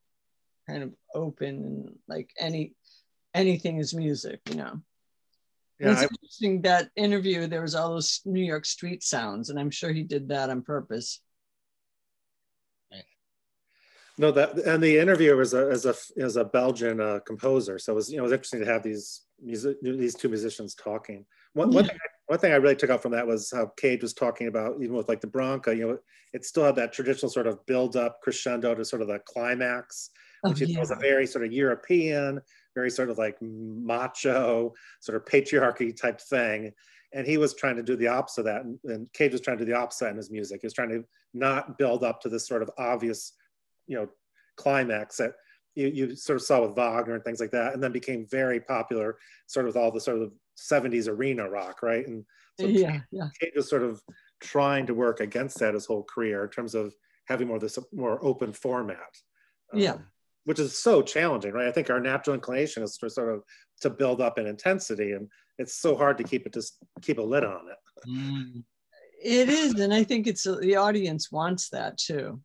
kind of open, and like anything is music, Yeah, it's interesting, that interview, there was all those New York street sounds, and I'm sure he did that on purpose. No, and the interviewer was a Belgian composer, so it was interesting to have these two musicians talking. One thing I really took out from that was how Cage was talking about, even with like the Branca, it still had that traditional sort of build up crescendo to sort of the climax, which was a very sort of European, very sort of like macho, sort of patriarchy type thing. And he was trying to do the opposite of that. And Cage was trying to do the opposite in his music. He was trying to not build up to this sort of obvious, climax that you sort of saw with Wagner and things like that, and then became very popular sort of with all the sort of 70s arena rock, right? And so Cage was sort of trying to work against that his whole career in terms of having more open format. Which is so challenging, right? I think our natural inclination is to build up in intensity, and it's so hard to keep a lid on it. It is, and I think the audience wants that too.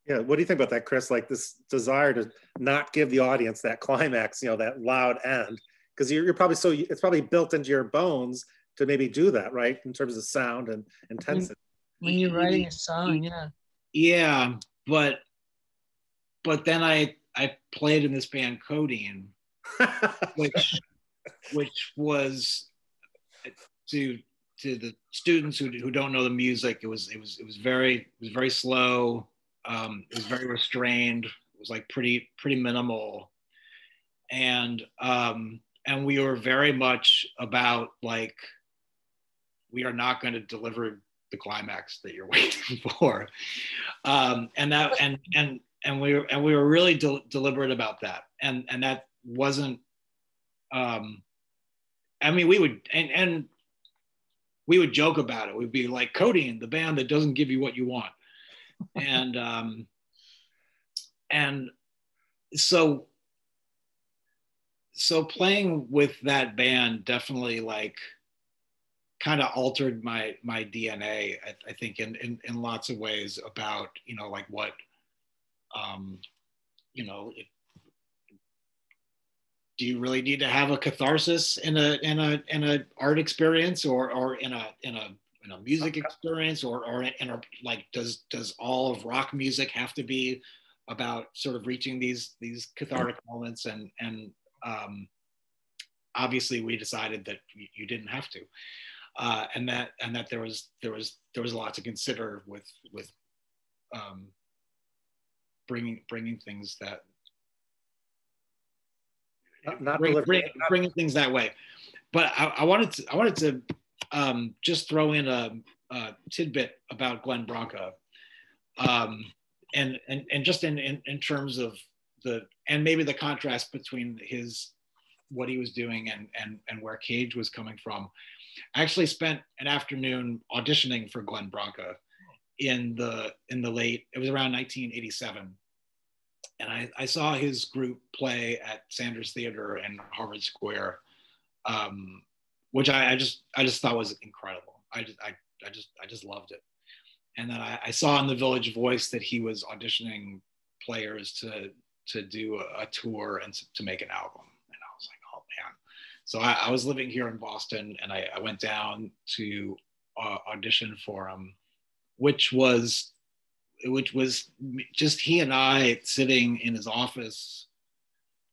Yeah, what do you think about that, Chris? Like this desire to not give the audience that climax, that loud end, because you're probably it's probably built into your bones to maybe do that, right? In terms of sound and intensity. When you're writing a song, yeah, but but then I played in this band Codeine, which was to the students who don't know the music, it was very slow. It was very restrained. It was like pretty minimal, and we were very much about like, we are not going to deliver the climax that you're waiting for, and we were really deliberate about that, and that wasn't. I mean, we would joke about it. We'd be like, Codeine, the band that doesn't give you what you want, and so playing with that band definitely like kind of altered my DNA, I think in lots of ways about, you know, like what, you know, do you really need to have a catharsis in a art experience, or in a music experience, or in a, like, does all of rock music have to be about sort of reaching these cathartic moments? And obviously we decided that you didn't have to, and that there was a lot to consider with bringing things that bringing things that way. But I wanted to just throw in a tidbit about Glenn Brokaw, and just in terms of and maybe the contrast between what he was doing and where Cage was coming from. I actually spent an afternoon auditioning for Glenn Brokaw in the late, it was around 1987. And I saw his group play at Sanders Theater in Harvard Square, which I just thought was incredible. I just loved it. And then I saw in the Village Voice that he was auditioning players to do a tour and to make an album. And I was like, oh man. So I was living here in Boston, and I went down to audition for him, which was just he and I sitting in his office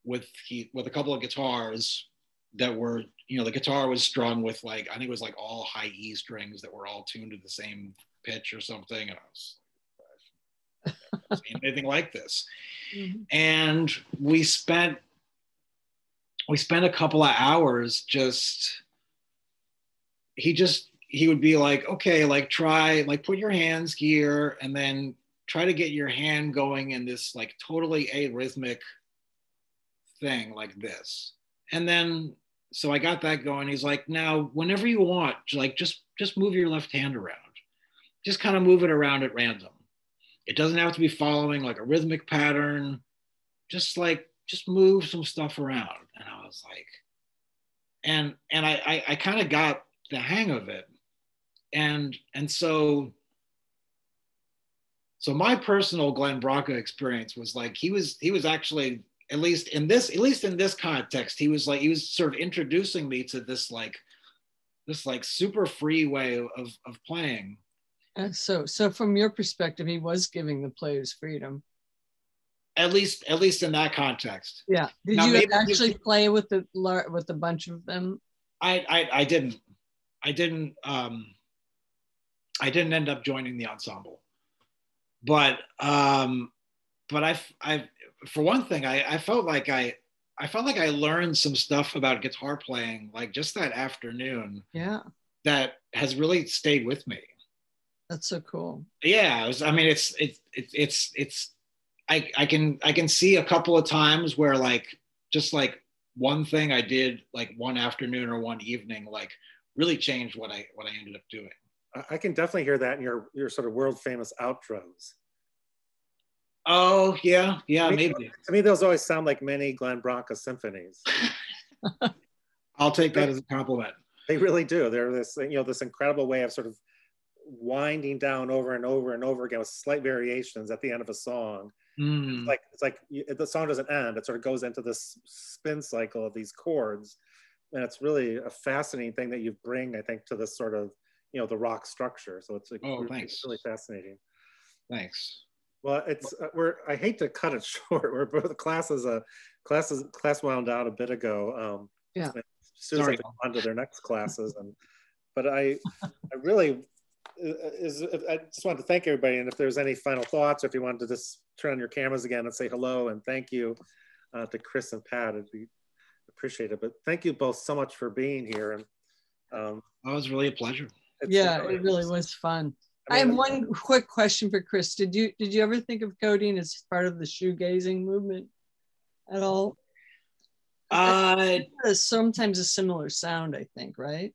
with a couple of guitars that were, you know, the guitar was strung with, like, I think it was like all high E strings that were all tuned to the same pitch or something. And I was, I've never seen anything like this. Mm-hmm. And we spent a couple of hours he would be like, okay, like try, like put your hands here and then try to get your hand going in this like totally arrhythmic thing like this. And then, so I got that going. He's like, now, whenever you want, like just move your left hand around. Just kind of move it around at random. It doesn't have to be following like a rhythmic pattern. Just move some stuff around. And I was like, and I kind of got the hang of it. And so my personal Glenn Brokaw experience was like, he was actually, at least in this context, he was sort of introducing me to this super free way of playing. And so from your perspective, he was giving the players freedom. At least in that context. Yeah. Did now, you actually play with a bunch of them? I didn't. I didn't end up joining the ensemble, but I for one thing, I felt like I learned some stuff about guitar playing, like just that afternoon. Yeah. That has really stayed with me. That's so cool. Yeah. I can see a couple of times where like, just like one thing I did like one afternoon or one evening, like really changed what I ended up doing. I can definitely hear that in your sort of world famous outros. Oh yeah, maybe. To me, those always sound like many Glenn Brokaw symphonies. I'll take that as a compliment. They really do. They're this, this incredible way of sort of winding down over and over and over again with slight variations at the end of a song. Mm. It's like the song doesn't end. It sort of goes into this spin cycle of these chords, and it's really a fascinating thing that you bring, I think, to this sort of the rock structure. So it's like, thanks. It's really fascinating. Thanks. Well, it's I hate to cut it short. The class wound down a bit ago. Yeah. Students have to go on to their next classes, but I really I just wanted to thank everybody. And if there's any final thoughts, or if you wanted to just turn on your cameras again and say hello and thank you to Chris and Pat, it'd be appreciated. But thank you both so much for being here. And that was really a pleasure. Yeah, it really was fun. I have one quick question for Chris. Did you ever think of coding as part of the shoegazing movement at all? Sometimes a similar sound, I think, right?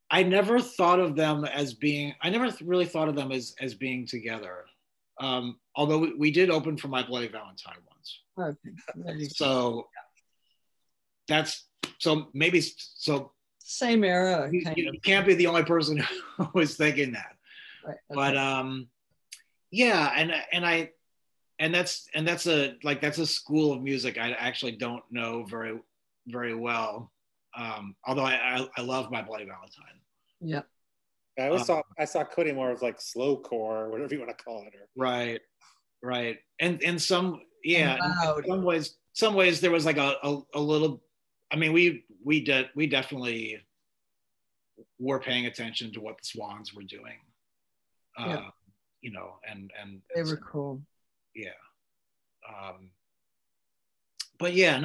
I never thought of them as being. I never really thought of them as being together. Although we did open for My Bloody Valentine once. Okay. So that's maybe same era. You can't be the only person who was thinking that. Right. Okay. But yeah, and that's a school of music I actually don't know very, very well. Although I love My Bloody Valentine. Yeah. I saw coding more as like slowcore, or whatever you want to call it. Right. And some in some ways there was like a little. I mean, we definitely were paying attention to what the Swans were doing. You know, and they were cool. Yeah. But yeah,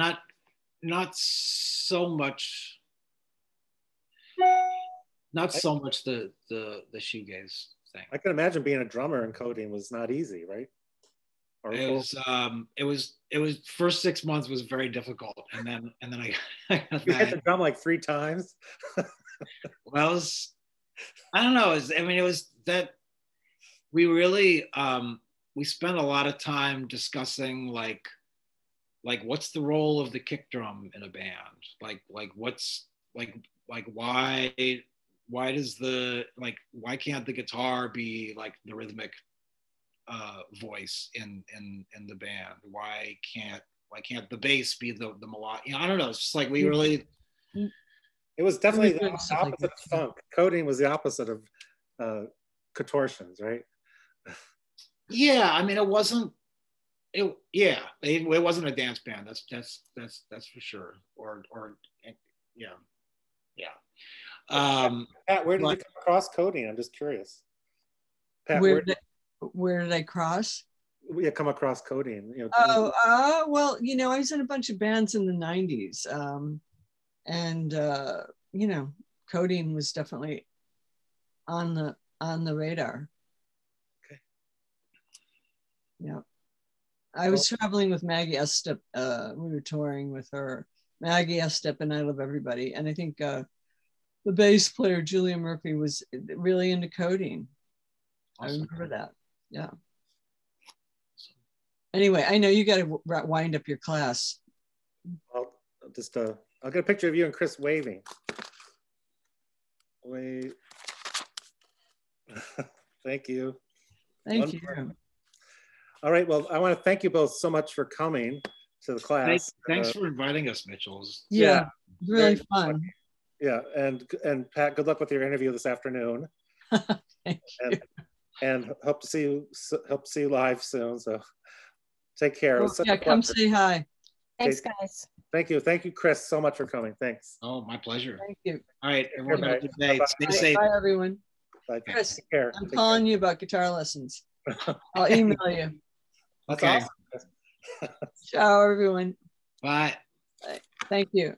not so much the shoegaze thing. I can imagine being a drummer and coding was not easy, right? It was first 6 months was very difficult, and then I you had to drum like 3 times. Well, I don't know. It was that we really we spent a lot of time discussing like what's the role of the kick drum in a band, like what's like why does why can't the guitar be like the rhythmic voice in the band? Why can't the bass be the melodic? You know, I don't know. It's just like we really. It was definitely the opposite of funk. Coding was the opposite of contortions, right? Yeah, I mean, it wasn't. It wasn't a dance band. That's for sure. Or yeah. Pat, where did you come across coding? I'm just curious. Pat, where did I cross? Yeah, come across coding. You know. Well, you know, I was in a bunch of bands in the '90s, and you know, coding was definitely on the radar. Okay. Yeah, I was traveling with Maggie Estep. We were touring with her, Maggie Estep, and I Love Everybody, and I think the bass player Julia Murphy was really into coding. Awesome. I remember that. Yeah. Anyway, I know you got to wind up your class. I'll get a picture of you and Chris waving. Wait. Thank you. Thank you. All right. Well, I want to thank you both so much for coming to the class. Thanks for inviting us, Mitchell. Yeah, really fun. Yeah, and Pat, good luck with your interview this afternoon. Thank you. And hope to see you live soon. So take care. Yeah, come say hi. Thanks, guys. Thank you, Chris, so much for coming. Thanks. Oh, my pleasure. Thank you. All right, everyone. Have a good day. Stay safe. Bye, everyone. Bye. Chris, take care. I'm calling you about guitar lessons. I'll email you. Okay. Awesome. Ciao, everyone. Bye. Bye. Thank you.